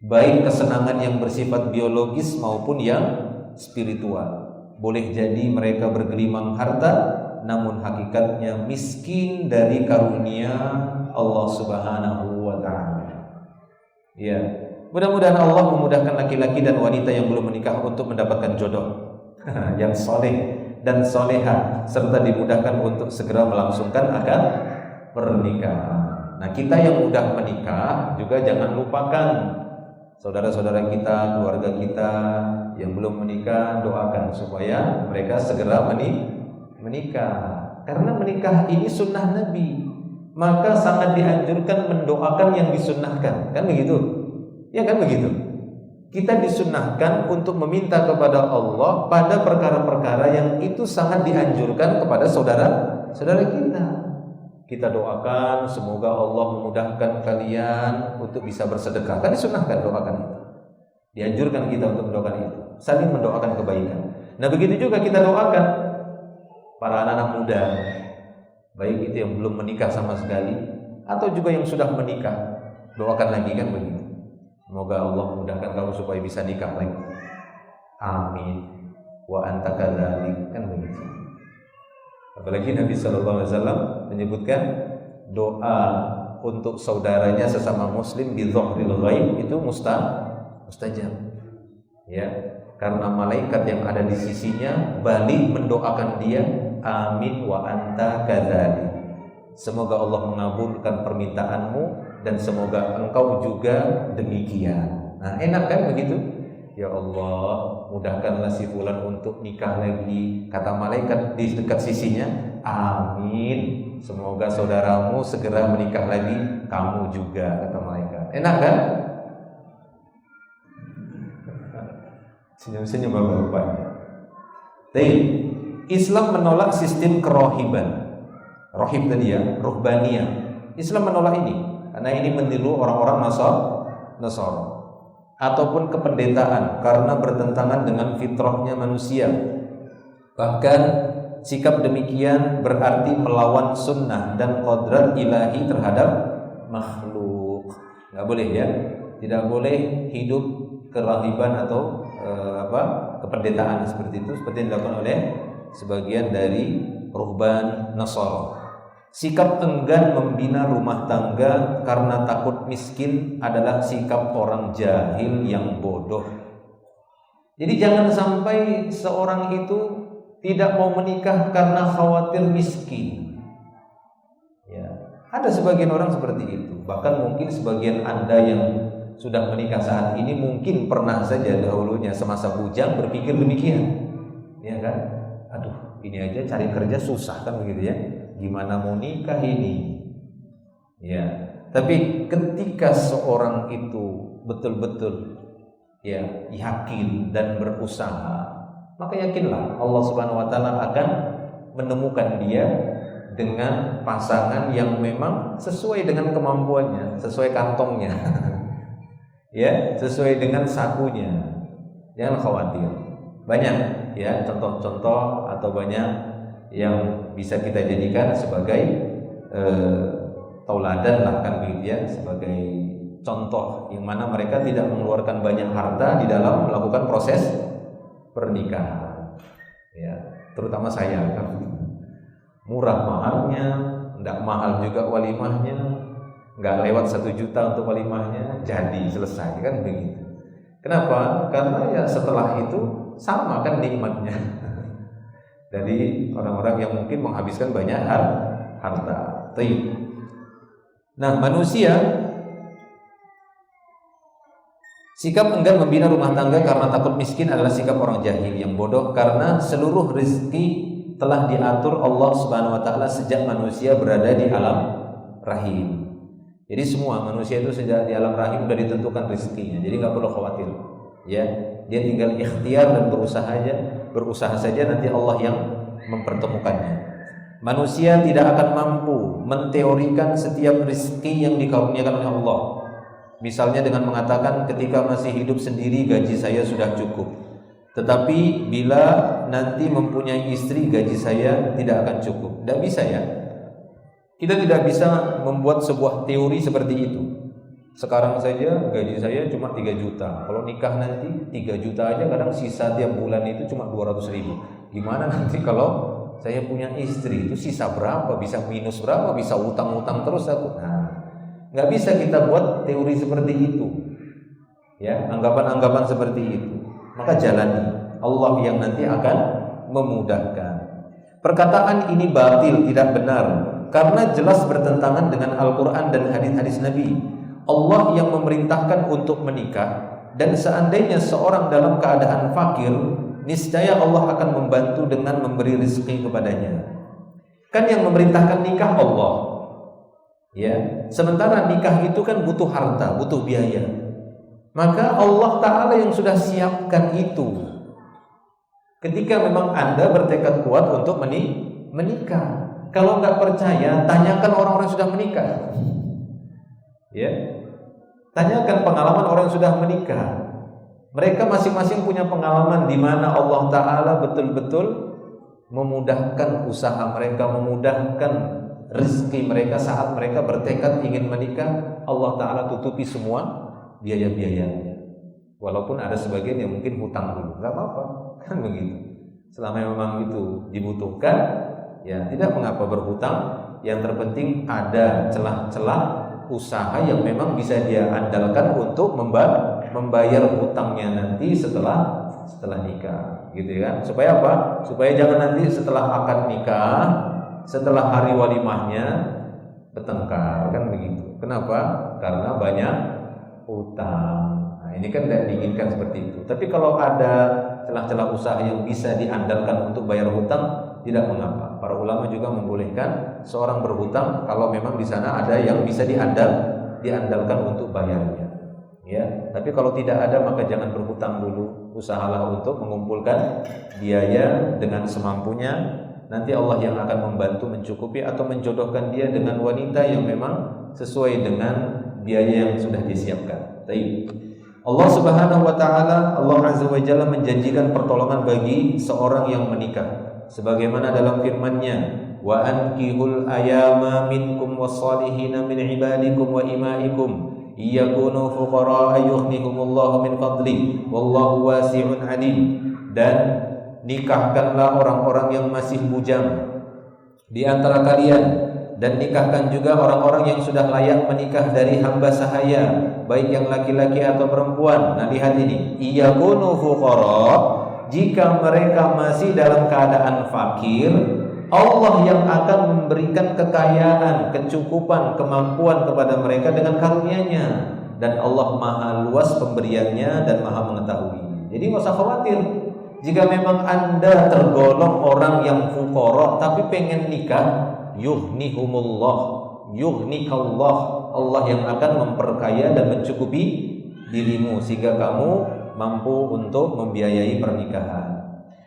Speaker 1: baik kesenangan yang bersifat biologis maupun yang spiritual. Boleh jadi mereka bergelimang harta, namun hakikatnya miskin dari karunia Allah Subhanahu wa ta'ala. Ya, mudah-mudahan Allah memudahkan laki-laki dan wanita yang belum menikah untuk mendapatkan jodoh yang soleh dan soleha, serta dimudahkan untuk segera melangsungkan akad pernikahan. Nah, kita yang udah menikah juga jangan lupakan saudara-saudara kita, keluarga kita yang belum menikah, doakan supaya mereka segera menikah. Karena menikah ini sunnah Nabi, maka sangat dianjurkan mendoakan yang disunnahkan. Kan begitu? Ya kan begitu? Kita disunnahkan untuk meminta kepada Allah pada perkara-perkara yang itu sangat dianjurkan kepada saudara-saudara kita. Kita doakan semoga Allah memudahkan kalian untuk bisa bersedekah. Kan disunnahkan doakan itu. Dianjurkan kita untuk mendoakan itu. Saling mendoakan kebaikan. Nah begitu juga kita doakan para anak-anak muda, baik itu yang belum menikah sama sekali atau juga yang sudah menikah, doakan lagi kan begitu. Semoga Allah memudahkan kamu supaya bisa nikah lagi. Amin. Wa anta kadzalik, kan begitu. Apalagi Nabi SAW menyebutkan doa untuk saudaranya sesama muslim bi dhahril ghaib itu mustajab. Ya, karena malaikat yang ada di sisinya balik mendoakan dia, amin wa anta kadzalik. Semoga Allah mengabulkan permintaanmu dan semoga engkau juga demikian. Nah, enak kan begitu? Ya Allah, mudahkanlah si fulan untuk nikah lagi. Kata malaikat di dekat sisinya, amin. Semoga saudaramu segera menikah lagi, kamu juga, kata malaikat. Enak kan? Senyum-senyum Bapak-bapak. Islam menolak sistem kerohiban. Rohib tadi ya, ruhbaniyah. Islam menolak ini karena ini meniru orang-orang Nasara ataupun kependetaan karena bertentangan dengan fitrahnya manusia. Bahkan sikap demikian berarti melawan sunnah dan qadrat ilahi terhadap makhluk. Nggak boleh ya, tidak boleh hidup kerahiban atau kependetaan seperti itu, seperti yang dilakukan oleh sebagian dari ruhban Nasara. Sikap enggan membina rumah tangga karena takut miskin adalah sikap orang jahil yang bodoh. Jadi jangan sampai seorang itu tidak mau menikah karena khawatir miskin. Ya, ada sebagian orang seperti itu. Bahkan mungkin sebagian Anda yang sudah menikah saat ini mungkin pernah saja dahulunya semasa bujang berpikir demikian. Ya kan? Aduh, ini aja cari kerja susah kan begitu ya. Gimana mau nikah ini? Ya, tapi ketika seorang itu betul-betul ya yakin dan berusaha, maka yakinlah Allah Subhanahu wa taala akan menemukan dia dengan pasangan yang memang sesuai dengan kemampuannya, sesuai kantongnya. Ya, sesuai dengan sakunya. Jangan khawatir. Banyak ya contoh-contoh atau banyak yang bisa kita jadikan sebagai tauladan lah kan begitu ya, sebagai contoh yang mana mereka tidak mengeluarkan banyak harta di dalam melakukan proses pernikahan. Ya, terutama saya kan murah maharnya, tidak mahal juga walimahnya, nggak lewat 1 juta untuk walimahnya, jadi selesai kan begitu. Kenapa? Karena ya setelah itu sama kan nikmatnya. Dari orang-orang yang mungkin menghabiskan banyak harta. Nah, manusia sikap enggan membina rumah tangga karena takut miskin adalah sikap orang jahil yang bodoh, karena seluruh rezeki telah diatur Allah Subhanahu wa taala sejak manusia berada di alam rahim. Jadi semua manusia itu sejak di alam rahim sudah ditentukan rezekinya. Jadi nggak perlu khawatir. Ya, dia tinggal ikhtiar dan berusaha saja nanti Allah yang mempertemukannya. Manusia tidak akan mampu menteorikan setiap rezeki yang dikaruniakan oleh Allah. Misalnya dengan mengatakan ketika masih hidup sendiri gaji saya sudah cukup. Tetapi bila nanti mempunyai istri gaji saya tidak akan cukup. Tidak bisa ya. Kita tidak bisa membuat sebuah teori seperti itu. Sekarang saja gaji saya cuma 3 juta. Kalau nikah nanti 3 juta aja kadang sisa tiap bulan itu cuma 200.000. Gimana nanti kalau saya punya istri, itu sisa berapa? Bisa minus berapa? Bisa utang-utang terus aku. Nah, nggak bisa kita buat teori seperti itu. Ya, anggapan-anggapan seperti itu. Maka jalani, Allah yang nanti akan memudahkan. Perkataan ini batil, tidak benar, karena jelas bertentangan dengan Al-Quran dan hadis-hadis Nabi. Allah yang memerintahkan untuk menikah, dan seandainya seorang dalam keadaan fakir, niscaya Allah akan membantu dengan memberi rezeki kepadanya. Kan yang memerintahkan nikah Allah. Ya, sementara nikah itu kan butuh harta, butuh biaya. Maka Allah Ta'ala yang sudah siapkan itu. Ketika memang Anda bertekad kuat untuk menikah. Kalau nggak percaya, tanyakan orang-orang yang sudah menikah. Ya, tanyakan pengalaman orang yang sudah menikah. Mereka masing-masing punya pengalaman di mana Allah Ta'ala betul-betul memudahkan usaha mereka, memudahkan rezeki mereka saat mereka bertekad ingin menikah. Allah Ta'ala tutupi semua biaya-biayanya. Walaupun ada sebagian yang mungkin hutang dulu, nggak apa-apa, kan begitu. Selama memang itu dibutuhkan, ya tidak mengapa berhutang. Yang terpenting ada celah-celah usaha yang memang bisa dia andalkan untuk membayar hutangnya nanti setelah nikah, gitu kan? Supaya apa? Supaya jangan nanti setelah akad nikah, setelah hari walimahnya bertengkar, kan begitu. Kenapa? Karena banyak utang. Nah, ini kan tidak diinginkan seperti itu. Tapi kalau ada celah-celah usaha yang bisa diandalkan untuk bayar hutang, tidak mengapa. Para ulama juga membolehkan seorang berhutang kalau memang di sana ada yang bisa diandalkan untuk bayarnya. Ya, tapi kalau tidak ada maka jangan berhutang dulu. Usahalah untuk mengumpulkan biaya dengan semampunya. Nanti Allah yang akan membantu mencukupi atau menjodohkan dia dengan wanita yang memang sesuai dengan biaya yang sudah disiapkan. Baik. Allah Subhanahu wa taala, Allah Azza wa Jalla menjanjikan pertolongan bagi seorang yang menikah. Sebagaimana dalam firman-Nya, wa ankihul ayama minkum wassalihina min ibadikum wa imaikum iyakunu fuqara yughnihumullahu min fadli wallahu wasi'un alim. Dan nikahkanlah orang-orang yang masih bujang di antara kalian, dan nikahkan juga orang-orang yang sudah layak menikah dari hamba sahaya, baik yang laki-laki atau perempuan. Nah, lihat ini, iyakunu fuqara, jika mereka masih dalam keadaan fakir, Allah yang akan memberikan kekayaan, kecukupan, kemampuan kepada mereka dengan karunia-Nya, dan Allah maha luas pemberiannya dan maha mengetahui. Jadi nggak usah khawatir. Jika memang Anda tergolong orang yang fuqara tapi pengen nikah, yughnihumullah, yughnikallah, Allah yang akan memperkaya dan mencukupi dirimu sehingga kamu mampu untuk membiayai pernikahan.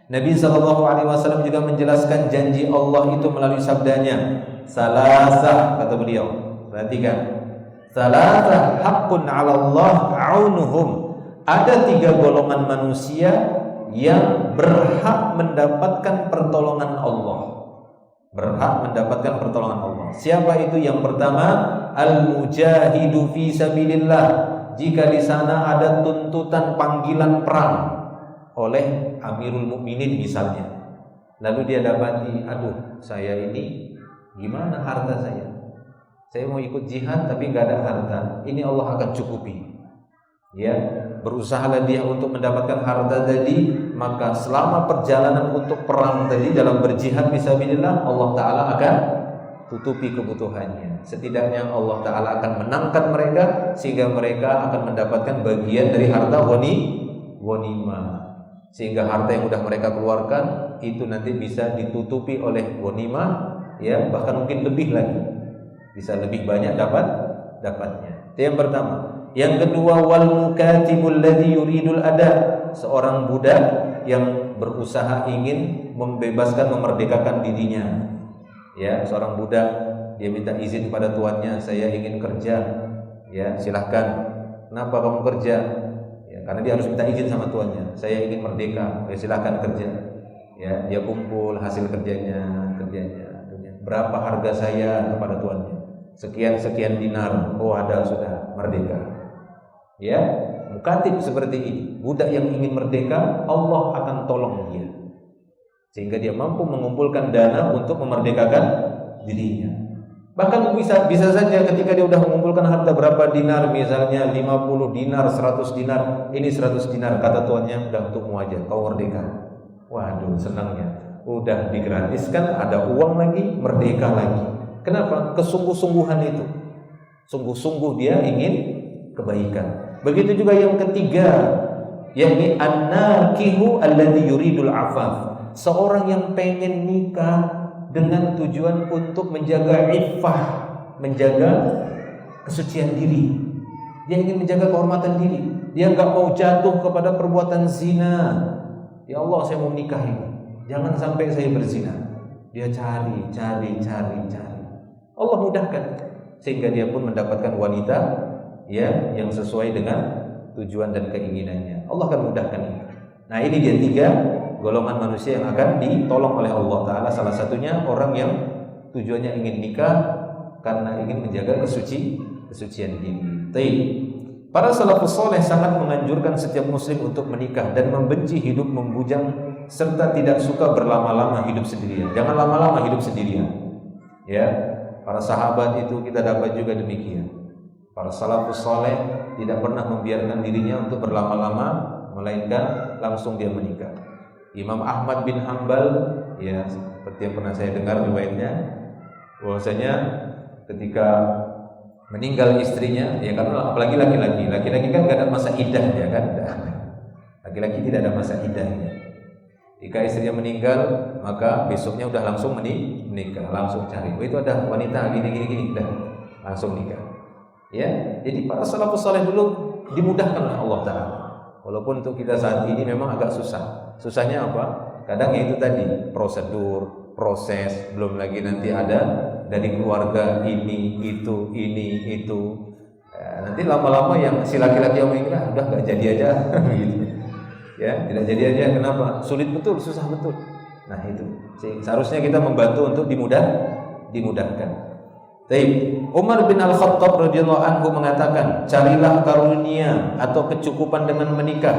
Speaker 1: Nabi SAW juga menjelaskan janji Allah itu melalui sabdanya, salasah, kata beliau, perhatikan, salasah haqqun 'ala Allah aunuhum, ada 3 golongan manusia yang berhak mendapatkan pertolongan Allah. berhak mendapatkan pertolongan Allah. Siapa itu? Yang pertama, al-mujahidu fi sabilillah. Jika di sana ada tuntutan panggilan perang oleh Amirul Mukminin misalnya, lalu dia dapati, aduh, saya ini gimana harta saya? Saya mau ikut jihad tapi nggak ada harta. Ini Allah akan cukupi. Ya, berusahalah dia untuk mendapatkan harta tadi, maka selama perjalanan untuk perang tadi dalam berjihad fisabilillah, Allah Ta'ala akan tutupi kebutuhannya. Setidaknya Allah Ta'ala akan menangkan mereka sehingga mereka akan mendapatkan bagian dari harta ghanimah. Sehingga harta yang sudah mereka keluarkan itu nanti bisa ditutupi oleh ghanimah, ya, bahkan mungkin lebih lagi. Bisa lebih banyak dapatnya. Itu yang pertama. Yang kedua, wal mukatibul ladzi yuridul ada, seorang budak yang berusaha ingin membebaskan, memerdekakan dirinya. Ya, seorang budak dia minta izin kepada tuannya, saya ingin kerja. Ya, silahkan. Kenapa kamu kerja? Ya, karena dia harus minta izin sama tuannya. Saya ingin merdeka. Ya, silahkan kerja. Ya, dia kumpul hasil kerjanya. Berapa harga saya kepada tuannya? Sekian dinar. Oh, ada, sudah merdeka. Ya, mukatib seperti ini, budak yang ingin merdeka, Allah akan tolong dia sehingga dia mampu mengumpulkan dana untuk memerdekakan dirinya. Bahkan bisa saja ketika dia sudah mengumpulkan harta berapa dinar, misalnya 50 dinar, 100 dinar, ini 100 dinar, kata tuannya, udah untukmu aja, kau merdeka. Waduh, senangnya, udah digratiskan, ada uang lagi, merdeka lagi. Kenapa? Kesungguh-sungguhan itu, sungguh-sungguh dia ingin kebaikan. Begitu juga yang ketiga, yakni an-nakihu alladzi yuridul afaf, seorang yang pengen nikah dengan tujuan untuk menjaga iffah, menjaga kesucian diri. Dia ingin menjaga kehormatan diri. Dia enggak mau jatuh kepada perbuatan zina. Ya Allah, saya mau nikah ini, jangan sampai saya berzina. Dia cari. Allah mudahkan sehingga dia pun mendapatkan wanita, ya, yang sesuai dengan tujuan dan keinginannya. Allah akan mudahkan itu. Nah, ini dia 3 golongan manusia yang akan ditolong oleh Allah Ta'ala. Salah satunya orang yang tujuannya ingin nikah karena ingin menjaga kesucian diri. Para salafus saleh sangat menganjurkan setiap muslim untuk menikah dan membenci hidup membujang serta tidak suka berlama-lama hidup sendirian. Jangan lama-lama hidup sendirian. Ya, para sahabat itu kita dapat juga demikian. Para salafus saleh tidak pernah membiarkan dirinya untuk berlama-lama, melainkan langsung dia menikah. Imam Ahmad bin Hanbal, ya, seperti yang pernah saya dengar riwayatnya, bahwasanya ketika meninggal istrinya, ya, karena apalagi laki-laki kan gak ada masa iddahnya kan, laki-laki tidak ada masa iddahnya. Jika istrinya meninggal, maka besoknya udah langsung menikah, langsung cari. Oh, itu ada wanita gini, udah langsung nikah. Ya, jadi para salafus saleh dulu dimudahkan oleh Allah Ta'ala. Walaupun untuk kita saat ini memang agak susah. Susahnya apa? Kadang ya itu tadi, prosedur, proses, belum lagi nanti ada dari keluarga ini, itu. Nanti lama-lama yang si laki-laki yang mengingat udah gak jadi aja gitu. Ya, tidak jadi aja. Kenapa? Sulit betul, susah betul. Nah, itu. Seharusnya kita membantu untuk dimudahkan. Umar bin Al-Khattab radhiyallahu anhu mengatakan, carilah karunia atau kecukupan dengan menikah.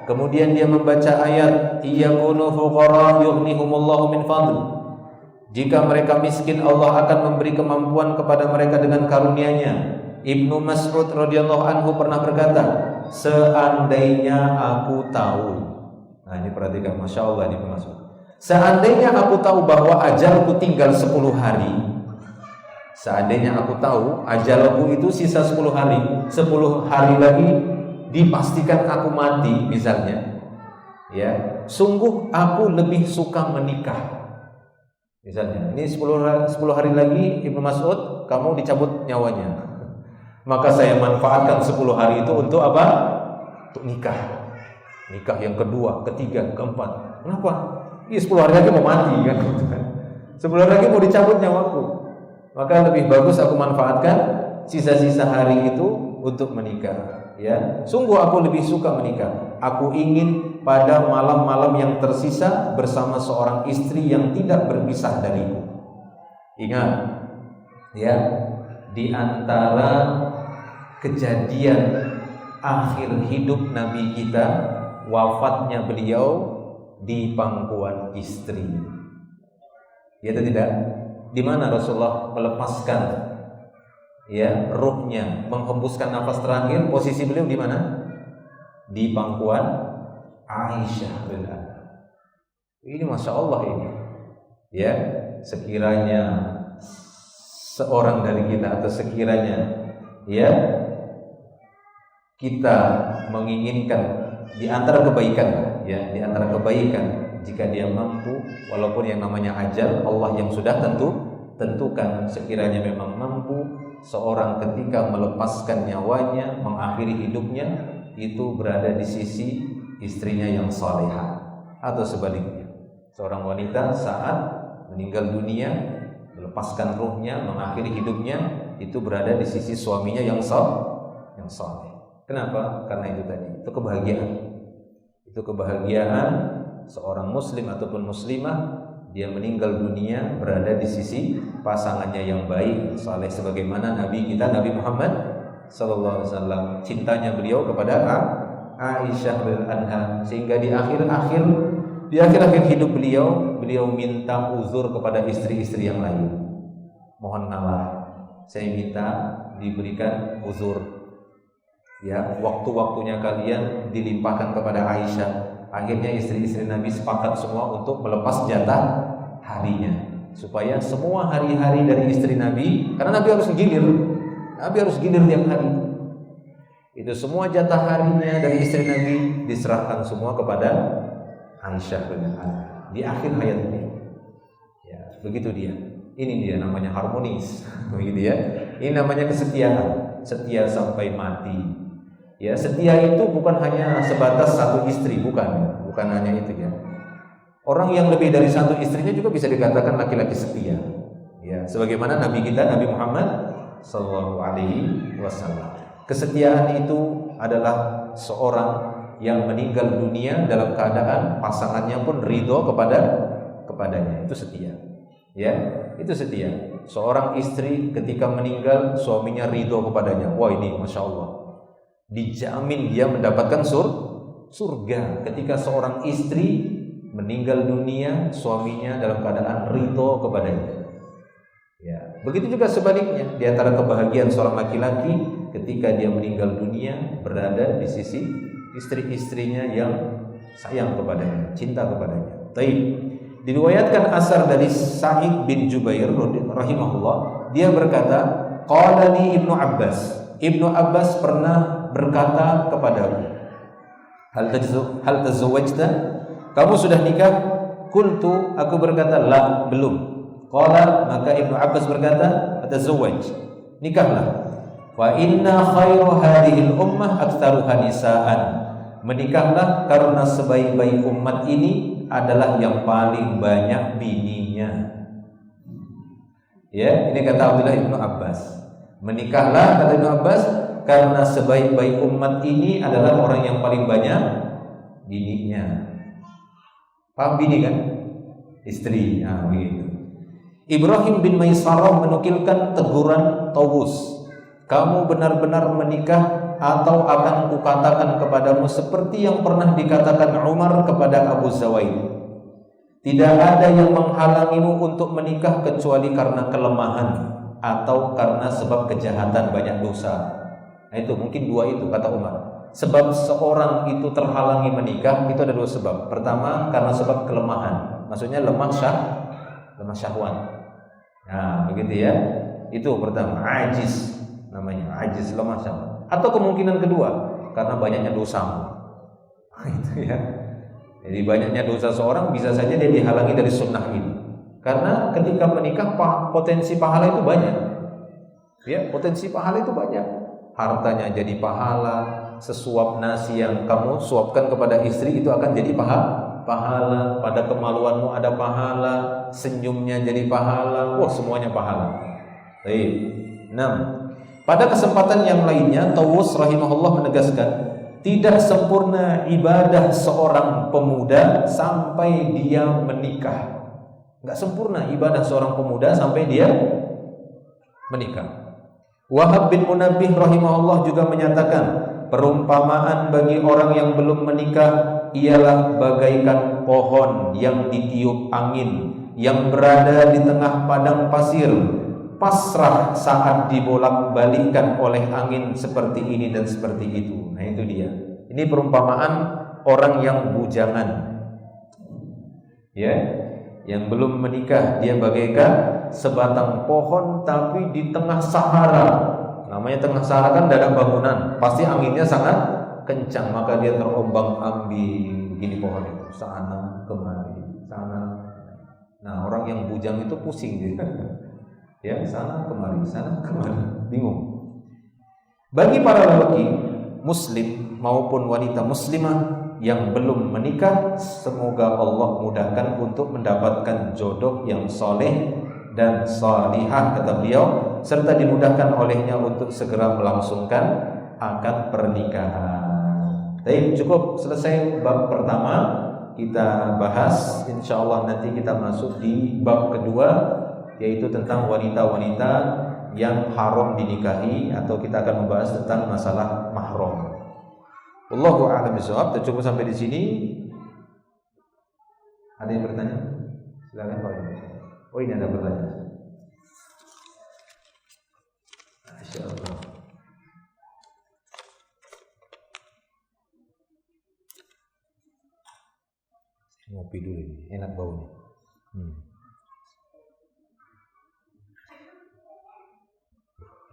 Speaker 1: Kemudian dia membaca ayat, iyakunu fuqara yughnihumullahu min fadl. Jika mereka miskin, Allah akan memberi kemampuan kepada mereka dengan karunia-Nya. Ibnu Mas'ud radhiyallahu anhu pernah berkata, seandainya aku tahu. Nah, ini perhatikan, Masya Allah, Ibnu Mas'ud. Seandainya aku tahu bahwa ajalku tinggal 10 hari. Seandainya aku tahu ajalku itu sisa 10 hari, 10 hari lagi dipastikan aku mati misalnya, ya, sungguh aku lebih suka menikah. Misalnya, ini 10 hari lagi Ibnu Mas'ud kamu dicabut nyawanya. Maka saya manfaatkan 10 hari itu untuk apa? Untuk nikah. Nikah yang kedua, ketiga, keempat. Kenapa? Ini 10 hari lagi mau mati kan. 10 hari lagi mau dicabut nyawaku. Maka lebih bagus aku manfaatkan sisa-sisa hari itu untuk menikah. Ya, sungguh aku lebih suka menikah. Aku ingin pada malam-malam yang tersisa bersama seorang istri yang tidak berpisah dariku. Ingat ya, di antara kejadian akhir hidup Nabi kita, wafatnya beliau di pangkuan istri. Ya atau tidak? Di mana Rasulullah melepaskan ya ruhnya, menghembuskan nafas terakhir, posisi beliau di mana? Di pangkuan Aisyah radhiyallahu. Ini Masya Allah ini. Ya, sekiranya seorang dari kita atau sekiranya ya kita menginginkan di antara kebaikan ya, di antara kebaikan jika dia mampu, walaupun yang namanya ajal Allah yang sudah tentukan, sekiranya memang mampu seorang ketika melepaskan nyawanya, mengakhiri hidupnya, itu berada di sisi istrinya yang salehah. Atau sebaliknya, seorang wanita saat meninggal dunia, melepaskan ruhnya, mengakhiri hidupnya, itu berada di sisi suaminya yang saleh. Kenapa? Karena itu tadi, itu kebahagiaan. Itu kebahagiaan seorang muslim ataupun muslimah, dia meninggal dunia berada di sisi pasangannya yang baik, saleh, sebagaimana Nabi kita Nabi Muhammad sallallahu alaihi wasallam, cintanya beliau kepada Aisyah radhiyallahu, sehingga di akhir-akhir hidup beliau minta uzur kepada istri-istri yang lain. Mohon maaf, saya minta diberikan uzur. Ya, waktu-waktunya kalian dilimpahkan kepada Aisyah. Akhirnya istri-istri Nabi sepakat semua untuk melepas jatah harinya, supaya semua hari-hari dari istri Nabi, karena Nabi harus gilir tiap hari. Itu semua jatah harinya dari istri Nabi diserahkan semua kepada Aisyah radhiyallahu di akhir hayatnya. Ya, begitu dia. Ini dia namanya harmonis, begitu ya. Ini namanya kesetiaan, setia sampai mati. Ya, setia itu bukan hanya sebatas satu istri, bukan hanya itu ya. Orang yang lebih dari satu istrinya juga bisa dikatakan laki-laki setia. Ya, sebagaimana Nabi kita Nabi Muhammad sallallahu alaihi wasallam. Kesetiaan itu adalah seorang yang meninggal dunia dalam keadaan pasangannya pun ridho kepadanya. Itu setia. Ya, itu setia. Seorang istri ketika meninggal suaminya ridho kepadanya. Wah, ini Masya Allah, dijamin dia mendapatkan surga. Ketika seorang istri meninggal dunia, suaminya dalam keadaan ridho kepadanya. Ya, begitu juga sebaliknya, di antara kebahagiaan seorang laki-laki ketika dia meninggal dunia berada di sisi istri-istrinya yang sayang kepadanya, cinta kepadanya. Taib. Diriwayatkan asar dari Sa'id bin Jubair rahimahullah, dia berkata, qala li Ibnu Abbas pernah berkata kepadaku, hal tazawwajta, kamu sudah nikah? Qultu, aku berkata, la, belum. Qala, maka Ibnu Abbas berkata, tazawwaj, nikahlah. Wa inna khairu hadhil ummah aktsaruha nisaan, menikahlah karena sebaik-baik umat ini adalah yang paling banyak bininya. Ya, ini kata Abdullah Ibnu Abbas. Menikahlah, kata Ibnu Abbas, karena sebaik-baik umat ini adalah orang yang paling banyak bininya. Paham bini kan? Istri. Nah, begitu. Ibrahim bin Maisarah menukilkan teguran Tawus, kamu benar-benar menikah atau akan kukatakan kepadamu seperti yang pernah dikatakan Umar kepada Abu Zawaid, tidak ada yang menghalangimu untuk menikah kecuali karena kelemahan atau karena sebab kejahatan, banyak dosa. Nah, itu mungkin dua itu kata Umar. Sebab seorang itu terhalangi menikah itu ada dua sebab. Pertama karena sebab kelemahan, maksudnya lemah syahwat. Nah, begitu ya. Itu pertama, ajiz namanya, ajiz, lemah syahwat. Atau kemungkinan kedua karena banyaknya dosa. Itu ya. Jadi banyaknya dosa seorang bisa saja dia dihalangi dari sunnah ini. Karena ketika menikah potensi pahala itu banyak. Ya, potensi pahala itu banyak. Hartanya jadi pahala, sesuap nasi yang kamu suapkan kepada istri itu akan jadi pahala, pada kemaluanmu ada pahala, senyumnya jadi pahala, wah semuanya pahala. Baik. 6. Pada kesempatan yang lainnya, Tawus rahimahullah menegaskan, tidak sempurna ibadah seorang pemuda sampai dia menikah. Nggak sempurna ibadah seorang pemuda sampai dia menikah. Wahab bin Munabbih rahimahullah juga menyatakan, perumpamaan bagi orang yang belum menikah ialah bagaikan pohon yang ditiup angin, yang berada di tengah padang pasir, pasrah saat dibolak-balikkan oleh angin seperti ini dan seperti itu. Nah itu dia. Ini perumpamaan orang yang bujangan, ya, yang belum menikah. Dia bagaikan sebatang pohon tapi di tengah Sahara. Namanya tengah Sahara kan tidak ada bangunan, pasti anginnya sangat kencang, maka dia terombang-ambing begini pohon itu, sana kemari, sana. Nah orang yang bujang itu pusing gitu. Ya, sana kemari, bingung. Bagi para lelaki muslim maupun wanita muslimah yang belum menikah, semoga Allah mudahkan untuk mendapatkan jodoh yang soleh dan salihah, kata beliau, serta dimudahkan olehnya untuk segera melangsungkan akad pernikahan. Baik, cukup selesai bab pertama kita bahas. Insyaallah nanti kita masuk di bab kedua, yaitu tentang wanita-wanita yang haram dinikahi, atau kita akan membahas tentang masalah mahram. Wallahu a'lam bishawab. Cukup sampai di sini. Ada yang bertanya? Silakan Pak. Oh, ini ada pertanyaan. Masyaallah. Ngopi dulu ini, enak baunya.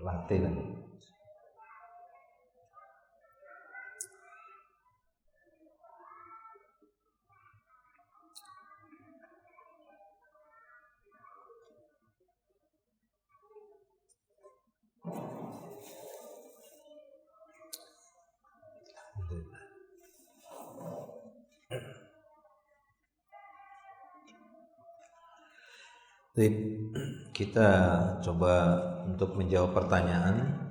Speaker 1: Latte lagi. Kita coba untuk menjawab pertanyaan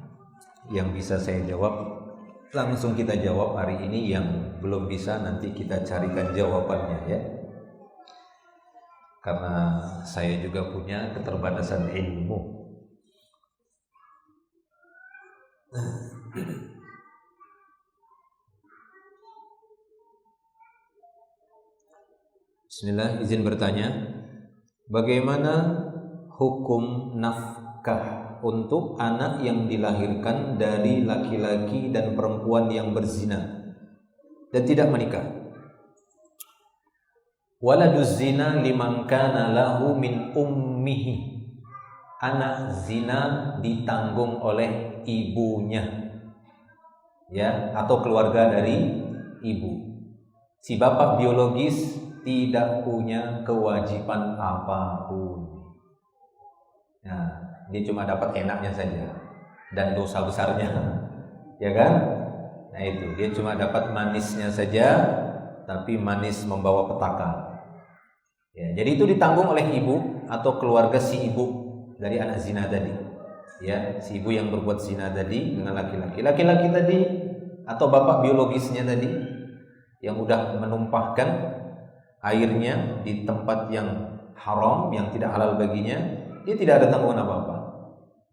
Speaker 1: yang bisa saya jawab. Langsung kita jawab hari ini, yang belum bisa nanti kita carikan jawabannya ya. Karena saya juga punya keterbatasan ilmu. Bismillah, izin bertanya. Bagaimana hukum nafkah untuk anak yang dilahirkan dari laki-laki dan perempuan yang berzina dan tidak menikah? Waladuz zina liman kana lahu min ummihi. Anak zina ditanggung oleh ibunya, ya, atau keluarga dari ibu. Si bapak biologis tidak punya kewajiban apapun. Nah, dia cuma dapat enaknya saja dan dosa besarnya, ya kan? Nah itu, dia cuma dapat manisnya saja, tapi manis membawa petaka. Ya, jadi itu ditanggung oleh ibu atau keluarga si ibu dari anak zina tadi. Ya, si ibu yang berbuat zina tadi dengan laki-laki tadi, atau bapak biologisnya tadi yang udah menumpahkan airnya di tempat yang haram, yang tidak halal baginya, dia tidak ada tanggungan apa-apa.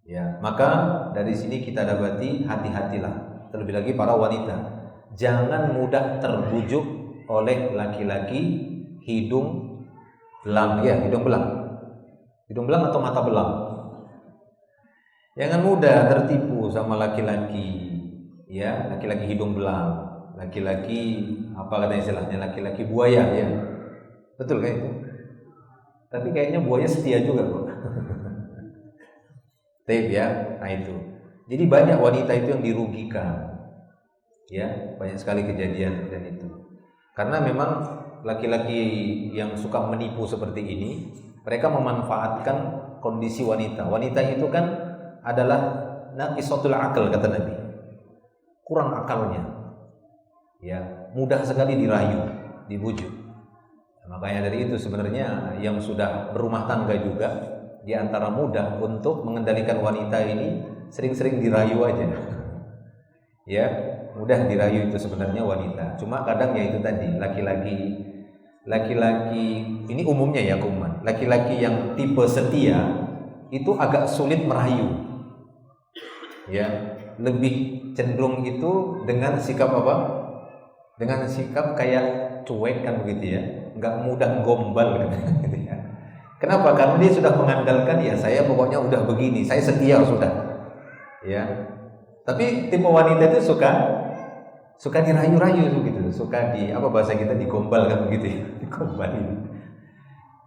Speaker 1: Ya, maka dari sini kita dapati hati-hatilah, terlebih lagi para wanita, jangan mudah terbujuk oleh laki-laki hidung belang, ya, hidung belang atau mata belang. Jangan mudah tertipu sama laki-laki, ya, laki-laki hidung belang, laki-laki apa kata istilahnya, laki-laki buaya, ya. Betul kayak itu. Tapi kayaknya buaya setia juga kok. Tape ya. Nah itu. Jadi banyak wanita itu yang dirugikan. Ya, banyak sekali kejadian dan itu. Karena memang laki-laki yang suka menipu seperti ini, mereka memanfaatkan kondisi wanita. Wanita itu kan adalah naqisatul akal, kata Nabi. Kurang akalnya. Ya, mudah sekali dirayu, dibujuk. Makanya dari itu sebenarnya yang sudah berumah tangga juga di antara mudah untuk mengendalikan wanita ini sering-sering dirayu aja. Ya, mudah dirayu itu sebenarnya wanita. Cuma kadang ya itu tadi, laki-laki laki-laki ini umumnya ya kuman, laki-laki yang tipe setia itu agak sulit merayu, ya, lebih cenderung itu dengan sikap apa? Dengan sikap kayak cuek kan begitu ya, nggak mudah gombal gitu ya. Kenapa? Karena dia sudah mengandalkan ya saya pokoknya udah begini, saya setia sudah, ya. Tapi tipe wanita itu suka dirayu-rayu gitu, suka di apa bahasa kita digombal kan begitu ya, digombalin.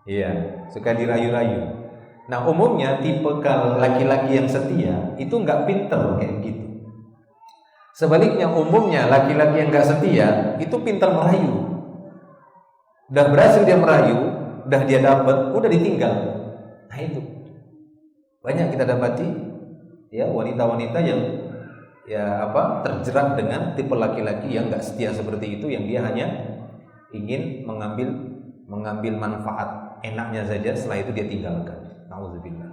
Speaker 1: Iya, suka dirayu-rayu. Nah, umumnya tipe laki-laki yang setia itu nggak pinter kayak gitu. Sebaliknya umumnya laki-laki yang nggak setia itu pinter merayu. Udah berhasil dia merayu, udah dia dapat, udah ditinggal. Nah itu banyak kita dapati ya wanita-wanita yang ya terjerat dengan tipe laki-laki yang nggak setia seperti itu, yang dia hanya ingin mengambil manfaat enaknya saja, setelah itu dia tinggalkan. Nauzubillah.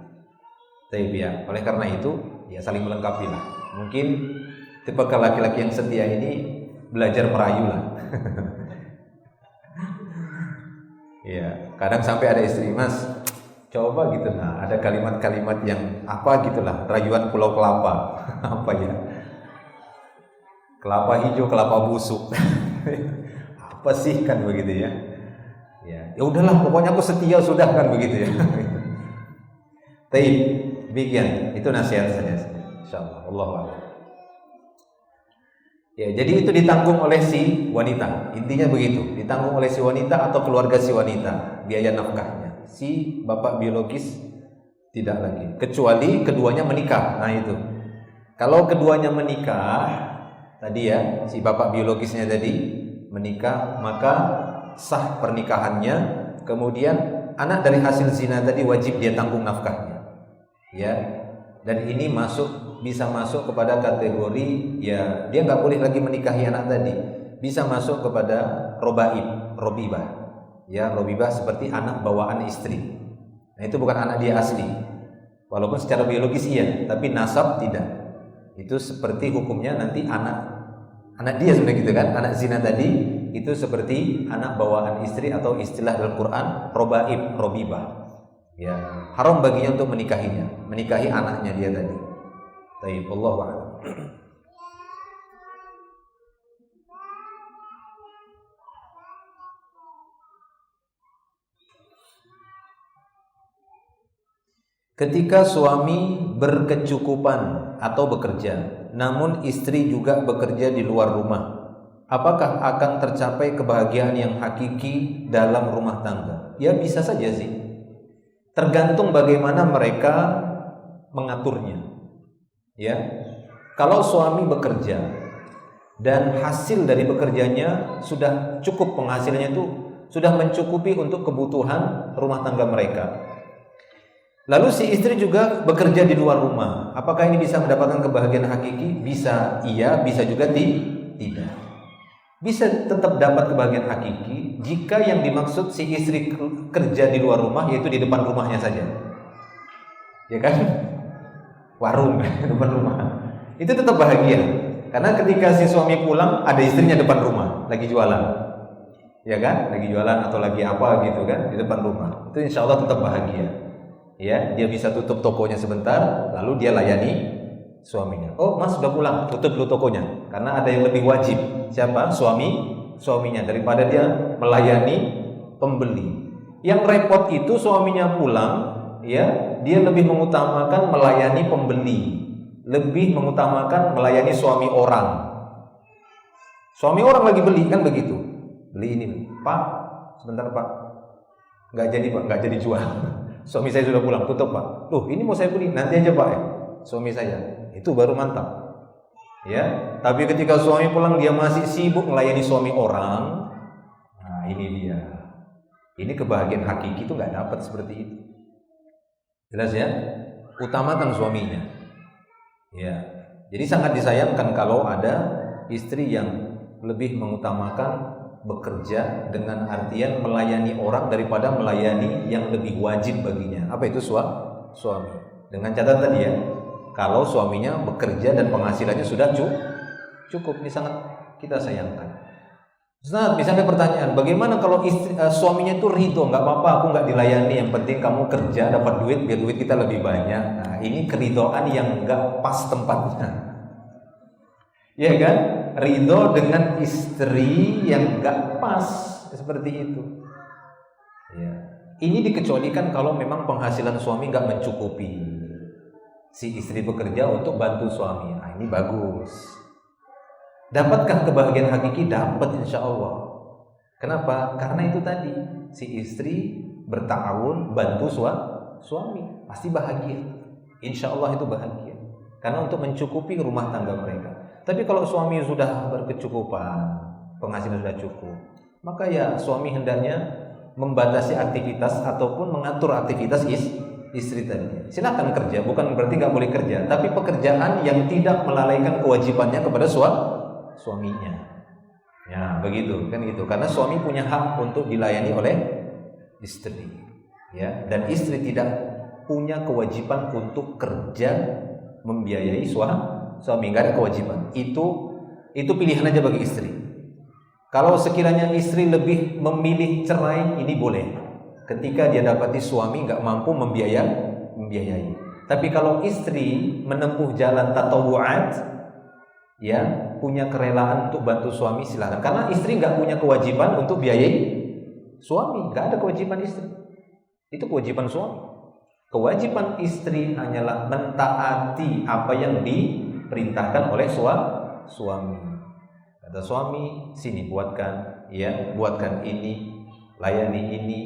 Speaker 1: Tapi ya oleh karena itu ya saling melengkapi lah. Mungkin tipe laki-laki yang setia ini belajar merayu lah. Ya kadang sampai ada istri, Mas coba gitu, nah ada kalimat-kalimat yang apa gitulah, rayuan pulau kelapa apa ya, kelapa hijau, kelapa busuk. Apa sih kan begitu ya. Ya udahlah pokoknya aku setia sudah kan begitu ya. Tapi demikian, itu nasihat saya insyaallah. Allahu a'lam. Ya, jadi itu ditanggung oleh si wanita. Intinya begitu, ditanggung oleh si wanita atau keluarga si wanita biaya nafkahnya. Si bapak biologis tidak lagi, kecuali keduanya menikah. Nah itu. Kalau keduanya menikah, tadi ya, si bapak biologisnya tadi menikah, maka sah pernikahannya. Kemudian anak dari hasil zina tadi wajib dia tanggung nafkahnya. Ya. Dan ini bisa masuk kepada kategori ya dia nggak boleh lagi menikahi anak tadi. Bisa masuk kepada robibah. Ya, robibah seperti anak bawaan istri. Nah, itu bukan anak dia asli. Walaupun secara biologis iya, tapi nasab tidak. Itu seperti hukumnya nanti anak dia sebenarnya gitu kan. Anak zina tadi itu seperti anak bawaan istri atau istilah dalam Quran robibah. Ya, haram baginya untuk menikahi anaknya dia tadi. Baik, Allahu a'lam. Ketika suami berkecukupan atau bekerja, namun istri juga bekerja di luar rumah, apakah akan tercapai kebahagiaan yang hakiki dalam rumah tangga? Ya bisa saja sih. Tergantung bagaimana mereka mengaturnya. Ya. Kalau suami bekerja dan hasil dari bekerjanya sudah cukup, penghasilannya itu sudah mencukupi untuk kebutuhan rumah tangga mereka. Lalu si istri juga bekerja di luar rumah. Apakah ini bisa mendapatkan kebahagiaan hakiki? Bisa iya, bisa juga tidak. Bisa tetap dapat kebahagiaan hakiki jika yang dimaksud si istri kerja di luar rumah yaitu di depan rumahnya saja. Ya kan? Warung depan rumah. Itu tetap bahagia. Karena ketika si suami pulang ada istrinya depan rumah lagi jualan. Ya kan? Lagi jualan atau lagi apa gitu kan di depan rumah. Itu insya Allah tetap bahagia. Ya, dia bisa tutup tokonya sebentar lalu dia layani suaminya. Oh, Mas sudah pulang, tutup dulu tokonya. Karena ada yang lebih wajib. Siapa? Suaminya daripada dia melayani pembeli. Yang repot itu suaminya pulang, ya, dia lebih mengutamakan melayani pembeli, lebih mengutamakan melayani suami orang. Suami orang lagi beli kan begitu. Beli ini, Pak, sebentar Pak. Nggak jadi Pak, nggak jadi jual. Suami saya sudah pulang, tutup Pak. Loh, ini mau saya beli, nanti aja Pak ya. Suami saya, itu baru mantap. Ya, tapi ketika suami pulang dia masih sibuk melayani suami orang. Nah, ini dia. Ini kebahagiaan hakiki itu nggak dapat seperti itu. Jelas ya? Utamakan suaminya. Ya. Jadi sangat disayangkan kalau ada istri yang lebih mengutamakan bekerja dengan artian melayani orang daripada melayani yang lebih wajib baginya. Apa itu suami? Dengan catatan tadi ya, kalau suaminya bekerja dan penghasilannya sudah cukup, ini sangat kita sayangkan. Ustaz, misalnya pertanyaan, bagaimana kalau suaminya itu ridho, nggak apa-apa, aku nggak dilayani, yang penting kamu kerja dapat duit, biar duit kita lebih banyak. Nah, ini keridhoan yang nggak pas tempatnya, ya kan? Ridho dengan istri yang nggak pas seperti itu. Ya. Ini dikecualikan kalau memang penghasilan suami nggak mencukupi, si istri bekerja untuk bantu suami. Nah, ini bagus. Dapatkah kebahagiaan hakiki? Dapat, insya Allah. Kenapa? Karena itu tadi, si istri bertawun bantu suami, pasti bahagia. Insya Allah itu bahagia. Karena untuk mencukupi rumah tangga mereka. Tapi kalau suami sudah berkecukupan, penghasilan sudah cukup, maka ya suami hendaknya membatasi aktivitas ataupun mengatur aktivitas istri tadi. Silakan kerja, bukan berarti nggak boleh kerja, tapi pekerjaan yang tidak melalaikan kewajibannya kepada suaminya. Ya, begitu kan gitu. Karena suami punya hak untuk dilayani oleh istri. Ya, dan istri tidak punya kewajiban untuk kerja membiayai suami, enggak ada kewajiban. Itu pilihan aja bagi istri. Kalau sekiranya istri lebih memilih cerai, ini boleh. Ketika dia dapati suami enggak mampu membiayai. Tapi kalau istri menempuh jalan tatawu'at, ya, punya kerelaan untuk bantu suami, silakan. Karena istri nggak punya kewajiban untuk biayai suami, nggak ada kewajiban istri. Itu kewajiban suami. Kewajiban istri hanyalah mentaati apa yang diperintahkan oleh suami. Kata suami, sini buatkan, ya, buatkan ini, layani ini,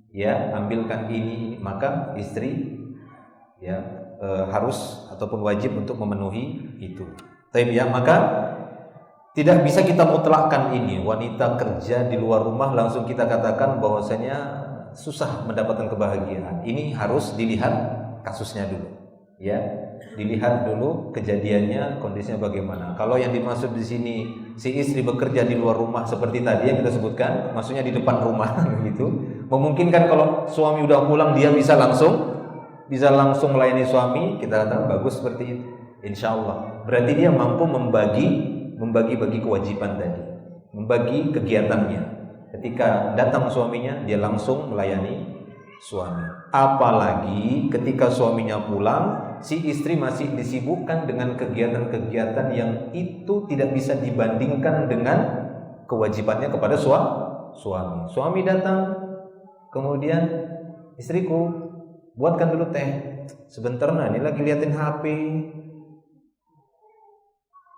Speaker 1: ya, ambilkan ini, maka istri, ya, harus ataupun wajib untuk memenuhi itu. Tapi ya, maka tidak bisa kita mutlakkan ini wanita kerja di luar rumah langsung kita katakan bahwasanya susah mendapatkan kebahagiaan. Ini harus dilihat kasusnya dulu, ya, dilihat dulu kejadiannya, kondisinya bagaimana. Kalau yang dimaksud di sini si istri bekerja di luar rumah seperti tadi yang kita sebutkan, maksudnya di depan rumah gitu, memungkinkan kalau suami udah pulang dia bisa langsung melayani suami, kita katakan bagus seperti itu. Insya Allah berarti dia mampu membagi kewajiban tadi, membagi kegiatannya. Ketika datang suaminya, dia langsung melayani suami. Apalagi ketika suaminya pulang, si istri masih disibukkan dengan kegiatan-kegiatan yang itu tidak bisa dibandingkan dengan kewajibannya kepada suami. Suami datang, kemudian istriku buatkan dulu teh sebentar, nah ini lagi liatin HP.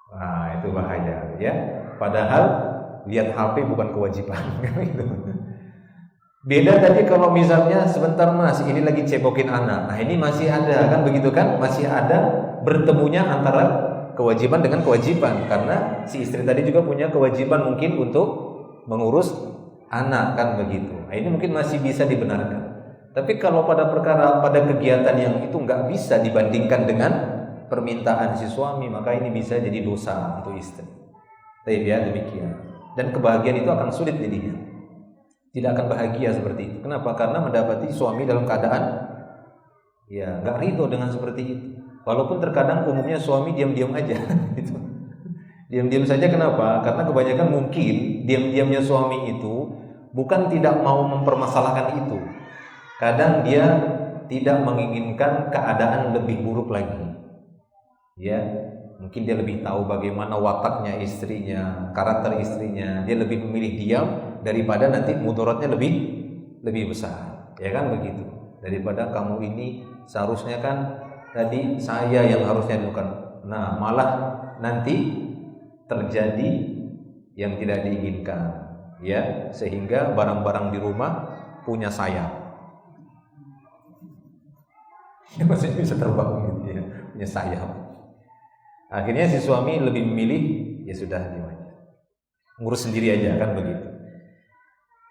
Speaker 1: Nah, itu bahaya, ya. Padahal lihat HP bukan kewajiban. Beda tadi kalau misalnya sebentar mas, ini lagi cebokin anak. Nah, ini masih ada kan, begitu kan? Masih ada bertemunya antara kewajiban dengan kewajiban. Karena si istri tadi juga punya kewajiban mungkin untuk mengurus anak kan, begitu. Nah, ini mungkin masih bisa dibenarkan. Tapi kalau pada kegiatan yang itu nggak bisa dibandingkan dengan permintaan si suami, maka ini bisa jadi dosa untuk istri. Tapi ya demikian. Dan kebahagiaan itu akan sulit jadinya. Tidak akan bahagia seperti itu. Kenapa? Karena mendapati suami dalam keadaan ya nggak ridho dengan seperti itu. Walaupun terkadang umumnya suami diam-diam aja gitu. Diam-diam saja, kenapa? Karena kebanyakan mungkin diam-diamnya suami itu bukan tidak mau mempermasalahkan itu. Kadang dia tidak menginginkan keadaan lebih buruk lagi. Ya, mungkin dia lebih tahu bagaimana wataknya istrinya, karakter istrinya. Dia lebih memilih diam daripada nanti mudaratnya lebih besar. Ya kan begitu. Daripada kamu ini seharusnya kan tadi saya yang harusnya lakukan. Nah, malah nanti terjadi yang tidak diinginkan. Ya, sehingga barang-barang di rumah punya sayap. Ya, maksudnya bisa terbang gitu ya, punya sayap. Akhirnya si suami lebih memilih ya sudah dimana, ngurus sendiri aja kan begitu.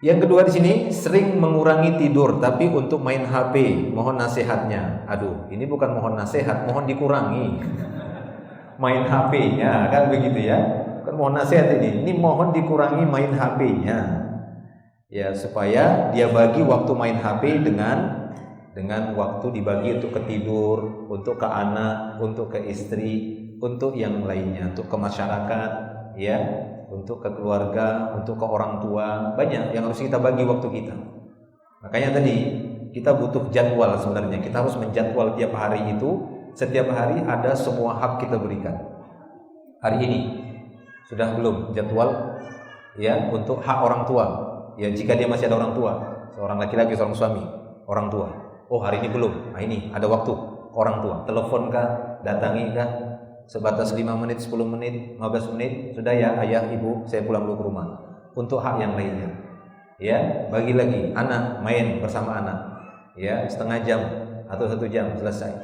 Speaker 1: Yang kedua di sini, sering mengurangi tidur tapi untuk main HP, mohon nasihatnya. Aduh, ini bukan mohon nasihat, mohon dikurangi main HP-nya kan begitu ya. Kan mohon nasihat ini mohon dikurangi main HP-nya. Ya, supaya dia bagi waktu main HP dengan waktu dibagi untuk ke tidur, untuk ke anak, untuk ke istri, untuk yang lainnya, untuk ke masyarakat, ya, untuk ke keluarga, untuk ke orang tua, banyak yang harus kita bagi waktu kita. Makanya tadi kita butuh jadwal sebenarnya. Kita harus menjadwal tiap hari itu. Setiap hari ada semua hak kita berikan. Hari ini sudah belum jadwal ya untuk hak orang tua. Ya jika dia masih ada orang tua, seorang laki-laki, seorang suami, orang tua. Oh hari ini belum. Nah ini ada waktu orang tua. Telepon kah, datangi kah, sebatas 5 menit, 10 menit, 15 menit, sudah ya ayah, ibu, saya pulang dulu ke rumah. Untuk hak yang lainnya. Ya, bagi lagi anak main bersama anak. Ya, setengah jam atau 1 jam selesai.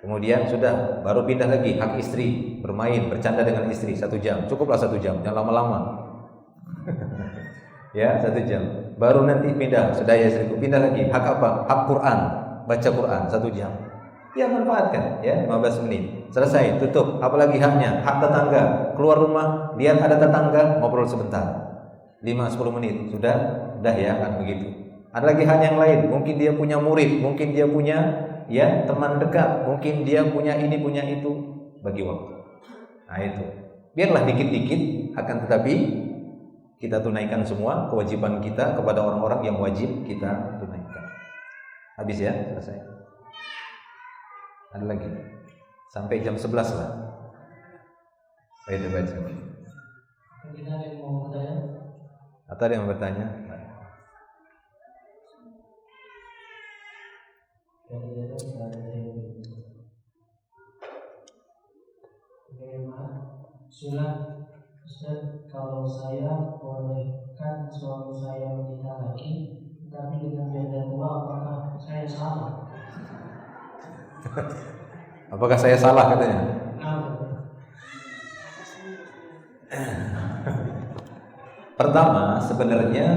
Speaker 1: Kemudian sudah baru pindah lagi hak istri, bermain, bercanda dengan istri 1 jam. Cukuplah 1 jam, jangan lama-lama. Ya, 1 jam. Baru nanti pindah, sudah ya istriku, pindah lagi. Hak apa? Hak Quran, baca Quran 1 jam. Ya manfaatkan ya 15 menit. Selesai, tutup. Apalagi haknya, hak tetangga. Keluar rumah, lihat ada tetangga, ngobrol sebentar. 5-10 menit, sudah ya kan begitu. Ada lagi hal yang lain, mungkin dia punya murid, mungkin dia punya ya teman dekat, mungkin dia punya ini, punya itu, bagi waktu. Nah itu, biarlah dikit-dikit, akan tetapi kita tunaikan semua kewajiban kita kepada orang-orang yang wajib kita tunaikan. Habis ya, selesai. Ada lagi, sampai jam 11 lah. Baca. Atau ada yang mau bertanya?
Speaker 2: Sunnah Ustaz, kalau saya bolehkan suami saya menikah lagi tapi dengan beda tua, apakah saya salah?
Speaker 1: Apakah saya salah katanya? Pertama, sebenarnya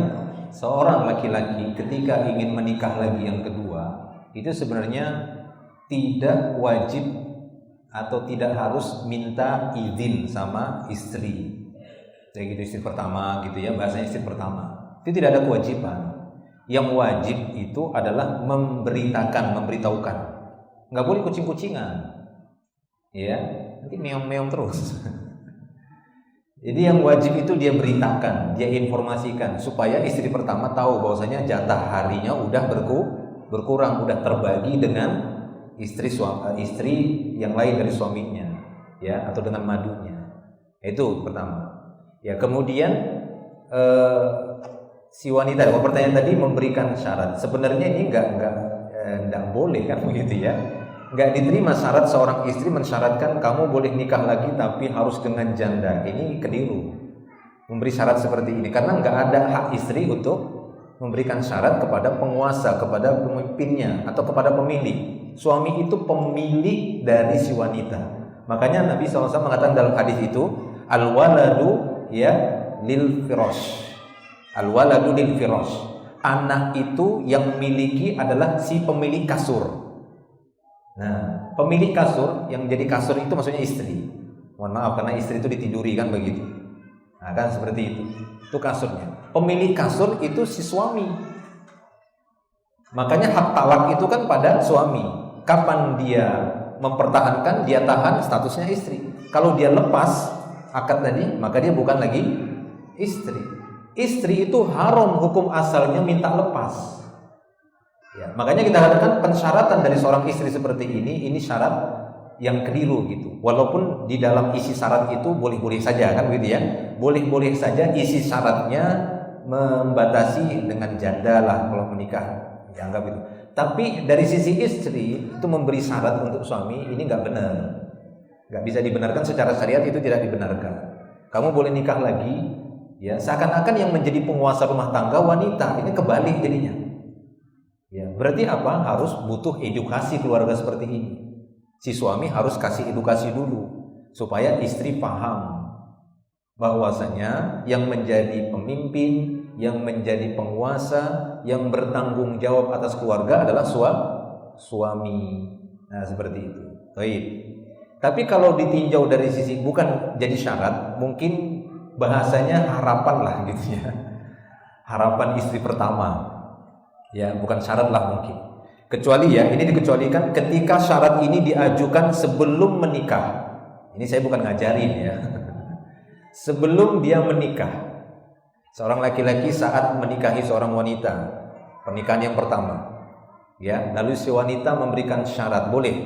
Speaker 1: seorang laki-laki ketika ingin menikah lagi yang kedua, itu sebenarnya tidak wajib atau tidak harus minta izin sama istri. Kayak gitu, istri pertama gitu ya, bahasanya istri pertama. Itu tidak ada kewajiban. Yang wajib itu adalah memberitahukan. Nggak boleh kucing-kucingan. Ya, nanti meong-meong terus. Jadi yang wajib itu dia beritakan, dia informasikan supaya istri pertama tahu bahwasanya jatah harinya udah berkurang, udah terbagi dengan istri yang lain dari suaminya, ya, atau dengan madunya. Itu pertama. Ya, kemudian si wanita, pertanyaan tadi memberikan syarat. Sebenarnya ini enggak boleh kan begitu ya. Enggak diterima syarat seorang istri mensyaratkan kamu boleh nikah lagi tapi harus dengan janda. Ini keliru. Memberi syarat seperti ini karena enggak ada hak istri untuk memberikan syarat kepada penguasa, kepada pemimpinnya atau kepada pemilik. Suami itu pemilik dari si wanita. Makanya Nabi SAW mengatakan dalam hadis itu, al-waladu ya lil firash. Al-waladu lil firash. Anak itu yang memiliki adalah si pemilik kasur. Nah, pemilik kasur, yang jadi kasur itu maksudnya istri. Mohon maaf karena istri itu ditiduri kan begitu. Nah, kan seperti itu. Itu kasurnya. Pemilik kasur itu si suami. Makanya hak talak itu kan pada suami. Kapan dia mempertahankan, dia tahan statusnya istri. Kalau dia lepas akad tadi, maka dia bukan lagi istri. Istri itu haram hukum asalnya minta lepas. Ya, makanya kita katakan pensyaratan dari seorang istri seperti ini syarat yang keliru gitu. Walaupun di dalam isi syarat itu boleh-boleh saja kan gitu ya. Boleh-boleh saja isi syaratnya membatasi dengan janda lah kalau menikah, dianggap itu. Tapi dari sisi istri itu memberi syarat untuk suami ini nggak benar, nggak bisa dibenarkan secara syariat, itu tidak dibenarkan. Kamu boleh nikah lagi, ya seakan-akan yang menjadi penguasa rumah tangga wanita, ini kebalik jadinya. Ya berarti apa? Harus butuh edukasi keluarga seperti ini. Si suami harus kasih edukasi dulu supaya istri paham bahwasanya yang menjadi pemimpin, yang menjadi penguasa, yang bertanggung jawab atas keluarga adalah suami. Nah, seperti itu. Baik. Tapi kalau ditinjau dari sisi bukan jadi syarat, mungkin bahasanya harapan lah gitu ya. Harapan istri pertama. Ya, bukan syarat lah mungkin. Kecuali ya, ini dikecualikan ketika syarat ini diajukan sebelum menikah. Ini saya bukan ngajarin ya. sebelum dia menikah. Seorang laki-laki saat menikahi seorang wanita, pernikahan yang pertama, ya, lalu si wanita memberikan syarat, boleh,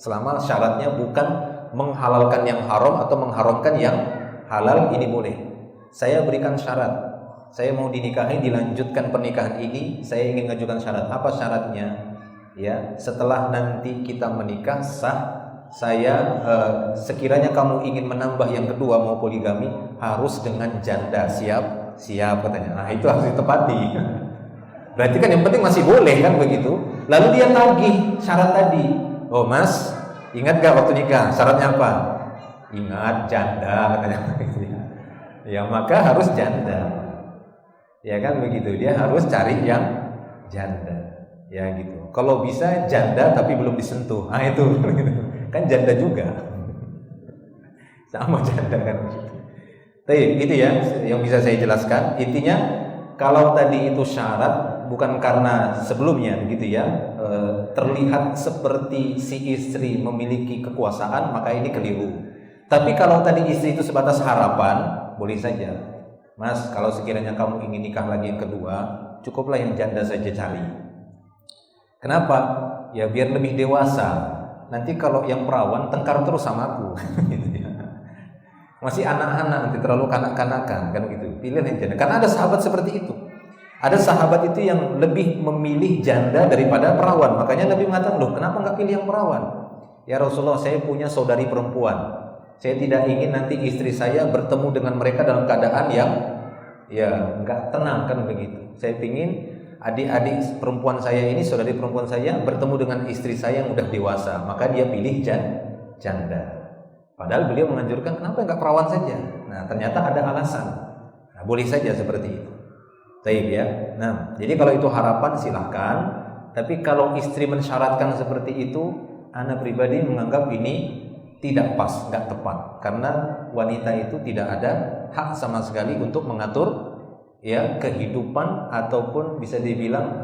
Speaker 1: selama syaratnya bukan menghalalkan yang haram atau mengharamkan yang halal, ini boleh. Saya berikan syarat, saya mau dinikahi, dilanjutkan pernikahan ini, saya ingin mengajukan syarat. Apa syaratnya? Ya, setelah nanti kita menikah sah, saya sekiranya kamu ingin menambah yang kedua, mau poligami, harus dengan janda. Siap katanya. Nah, itu harus ditepati. Berarti kan yang penting masih boleh kan begitu. Lalu dia tagih syarat tadi. Oh mas, ingat gak waktu nikah? Syaratnya apa? Ingat, janda katanya. Ya maka harus janda. Ya kan begitu. Dia harus cari yang janda. Ya gitu. Kalau bisa janda tapi belum disentuh. Ah itu kan janda juga. Sama janda kan gitu. Tapi itu ya yang bisa saya jelaskan. Intinya kalau tadi itu syarat bukan karena sebelumnya gitu ya, terlihat seperti si istri memiliki kekuasaan, maka ini keliru. Tapi kalau tadi istri itu sebatas harapan, boleh saja. Mas, kalau sekiranya kamu ingin nikah lagi yang kedua, cukuplah yang janda saja cari. Kenapa? Ya biar lebih dewasa. Nanti kalau yang perawan tengkar terus sama aku. Gitu ya. Masih anak-anak, nanti terlalu kanak-kanakan kan gitu. Pilih yang janda. Karena ada sahabat seperti itu. Ada sahabat itu yang lebih memilih janda daripada perawan. Makanya Nabi mengatakan, loh kenapa nggak pilih yang perawan? Ya Rasulullah, saya punya saudari perempuan. Saya tidak ingin nanti istri saya bertemu dengan mereka dalam keadaan yang ya nggak tenang kan begitu. Saya ingin adik-adik perempuan saya ini, saudari perempuan saya bertemu dengan istri saya yang udah dewasa. Maka dia pilih janda. Padahal beliau menganjurkan kenapa nggak perawan saja. Nah ternyata ada alasan. Nah, boleh saja seperti itu. Baik ya. Nah jadi kalau itu harapan silahkan. Tapi kalau istri mensyaratkan seperti itu, ana pribadi menganggap ini tidak pas, nggak tepat. Karena wanita itu tidak ada hak sama sekali untuk mengatur ya kehidupan ataupun bisa dibilang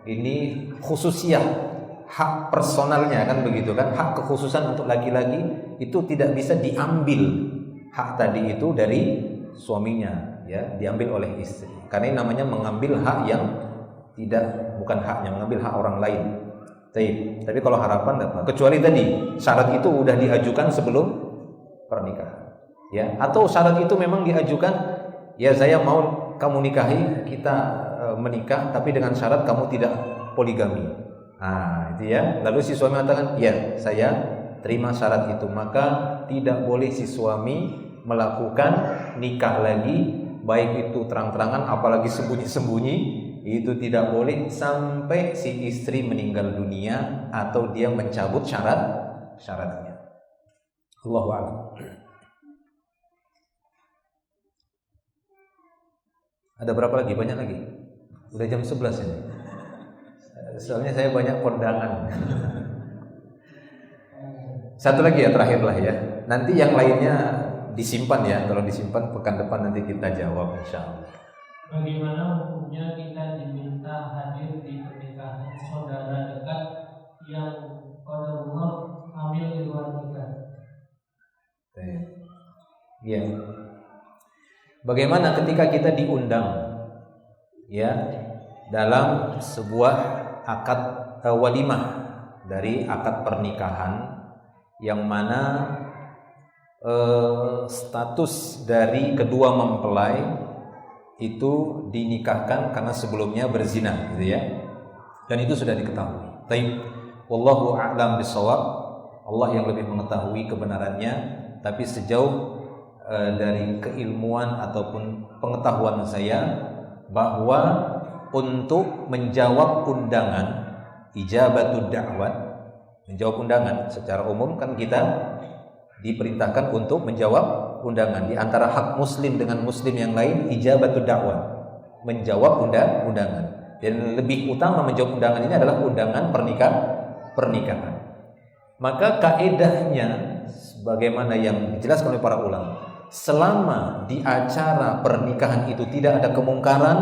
Speaker 1: ini khususiyah. Hak personalnya kan begitu kan, hak kekhususan untuk laki-laki itu tidak bisa diambil hak tadi itu dari suaminya, ya diambil oleh istri. Karena ini namanya mengambil hak yang bukan haknya, mengambil hak orang lain. Tapi kalau harapan dapat, kecuali tadi syarat itu udah diajukan sebelum pernikahan, ya atau syarat itu memang diajukan, ya saya mau kamu nikahi, kita menikah, tapi dengan syarat kamu tidak poligami. Nah itu ya, lalu si suami mengatakan ya saya terima syarat itu, maka tidak boleh si suami melakukan nikah lagi, baik itu terang-terangan apalagi sembunyi-sembunyi, itu tidak boleh sampai si istri meninggal dunia atau dia mencabut syaratnya. Allahu a'lam. Ada berapa lagi? Banyak lagi. Udah jam 11 ini. Soalnya saya banyak kondangan. Satu lagi ya, terakhir lah ya. Nanti yang lainnya disimpan ya. Kalau disimpan pekan depan nanti kita jawab insyaallah.
Speaker 2: Bagaimana hukumnya kita diminta hadir di pernikahan saudara dekat yang pada umur hamil di luar nikah?
Speaker 1: Iya. Bagaimana ketika kita diundang ya dalam sebuah akad walimah dari akad pernikahan yang mana status dari kedua mempelai itu dinikahkan karena sebelumnya berzina gitu ya. Dan itu sudah diketahui. Taib. Wallahu a'lam bishawab. Allah yang lebih mengetahui kebenarannya, tapi sejauh dari keilmuan ataupun pengetahuan saya bahwa untuk menjawab undangan ijabatud da'wat, menjawab undangan secara umum kan kita diperintahkan untuk menjawab undangan. Di antara hak muslim dengan muslim yang lain ijabatud da'wat, menjawab undangan. Dan lebih utama menjawab undangan ini adalah undangan pernikahan. Maka kaedahnya sebagaimana yang dijelaskan oleh para ulama, selama di acara pernikahan itu tidak ada kemungkaran,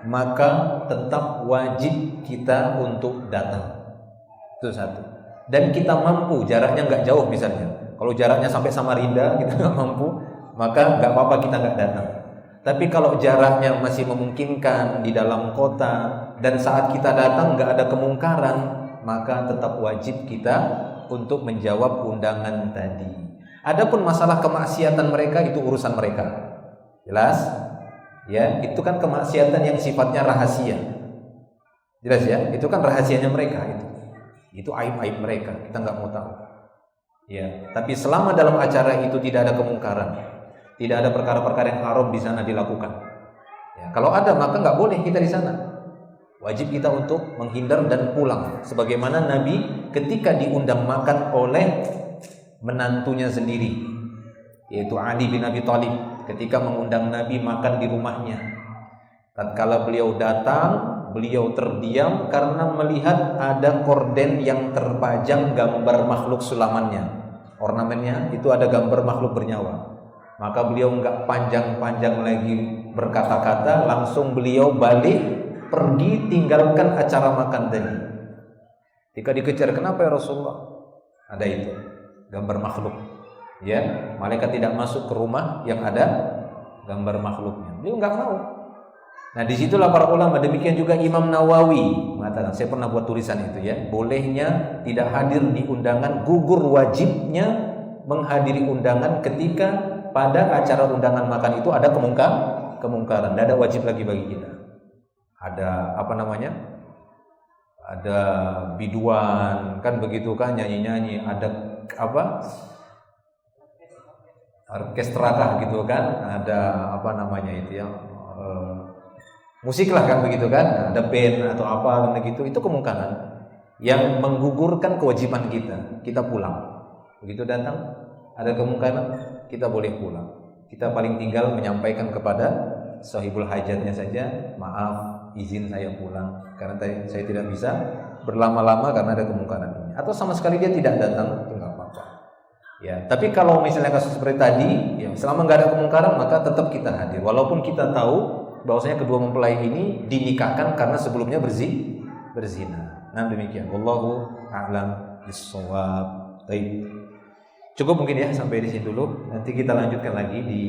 Speaker 1: maka tetap wajib kita untuk datang. Itu satu. Dan kita mampu, jaraknya nggak jauh misalnya, Kalau jaraknya sampai Samarinda kita nggak mampu, maka nggak apa-apa kita nggak datang. Tapi kalau jaraknya masih memungkinkan di dalam kota dan saat kita datang nggak ada kemungkaran, maka tetap wajib kita untuk menjawab undangan tadi. Adapun masalah kemaksiatan mereka itu urusan mereka. Jelas? Ya, itu kan kemaksiatan yang sifatnya rahasia. Jelas ya? Itu kan rahasianya mereka itu. Itu aib-aib mereka, kita nggak mau tahu. Ya, tapi selama dalam acara itu tidak ada kemungkaran, tidak ada perkara-perkara yang haram di sana dilakukan. Ya, kalau ada maka nggak boleh kita di sana. Wajib kita untuk menghindar dan pulang. Sebagaimana Nabi ketika diundang makan oleh menantunya sendiri, yaitu Ali bin Abi Thalib, ketika mengundang Nabi makan di rumahnya. Tatkala beliau datang, beliau terdiam karena melihat ada korden yang terpajang gambar makhluk sulamannya. Ornamennya itu ada gambar makhluk bernyawa. Maka beliau enggak panjang-panjang lagi berkata-kata, langsung beliau balik pergi tinggalkan acara makan tadi. Ketika dikejar, kenapa ya Rasulullah? Ada itu gambar makhluk. Ya, malaikat tidak masuk ke rumah yang ada gambar makhluknya. Beliau enggak mau. Nah, disitulah para ulama, demikian juga Imam Nawawi mengatakan, saya pernah buat tulisan itu ya, bolehnya tidak hadir di undangan, gugur wajibnya menghadiri undangan ketika pada acara undangan makan itu ada kemungkaran, tidak ada wajib lagi bagi kita. Ada apa namanya? Ada biduan, kan begitu kan, nyanyi-nyanyi, ada apa? Orkestra kah gitu kan, ada apa namanya itu ya? Musik lah kan begitu kan, ada band atau apa kan begitu, itu kemungkaran yang menggugurkan kewajiban kita pulang. Begitu datang ada kemungkaran, kita boleh pulang. Kita paling tinggal menyampaikan kepada sahibul hajatnya saja, maaf, izin saya pulang karena saya tidak bisa berlama-lama karena ada kemungkaran ini. Atau sama sekali dia tidak datang, itu nggak apa-apa. Ya, tapi kalau misalnya kasus seperti tadi, ya selama nggak ada kemungkaran maka tetap kita hadir, walaupun kita tahu bahwasanya kedua mempelai ini dinikahkan karena sebelumnya berzina. Nah, demikian. Wallahu a'lam bissawab. Baik. Cukup mungkin ya sampai di sini dulu. Nanti kita lanjutkan lagi di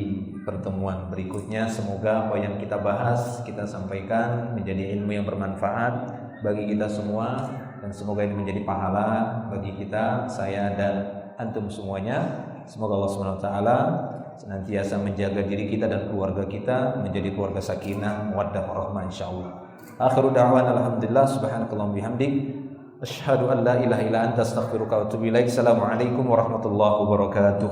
Speaker 1: pertemuan berikutnya. Semoga apa yang kita bahas, kita sampaikan menjadi ilmu yang bermanfaat bagi kita semua, dan semoga ini menjadi pahala bagi kita, saya dan antum semuanya. Semoga Allah Subhanahu wa taala senantiasa menjaga diri kita dan keluarga kita menjadi keluarga sakinah, mawaddah, warahmah insyaallah. Akhiru da'wana alhamdulillah, subhanakallahumma bihamdik, asyhadu an la ilaha illa anta, astaghfiruka wa atubu ilaik. Assalamualaikum warahmatullahi wabarakatuh.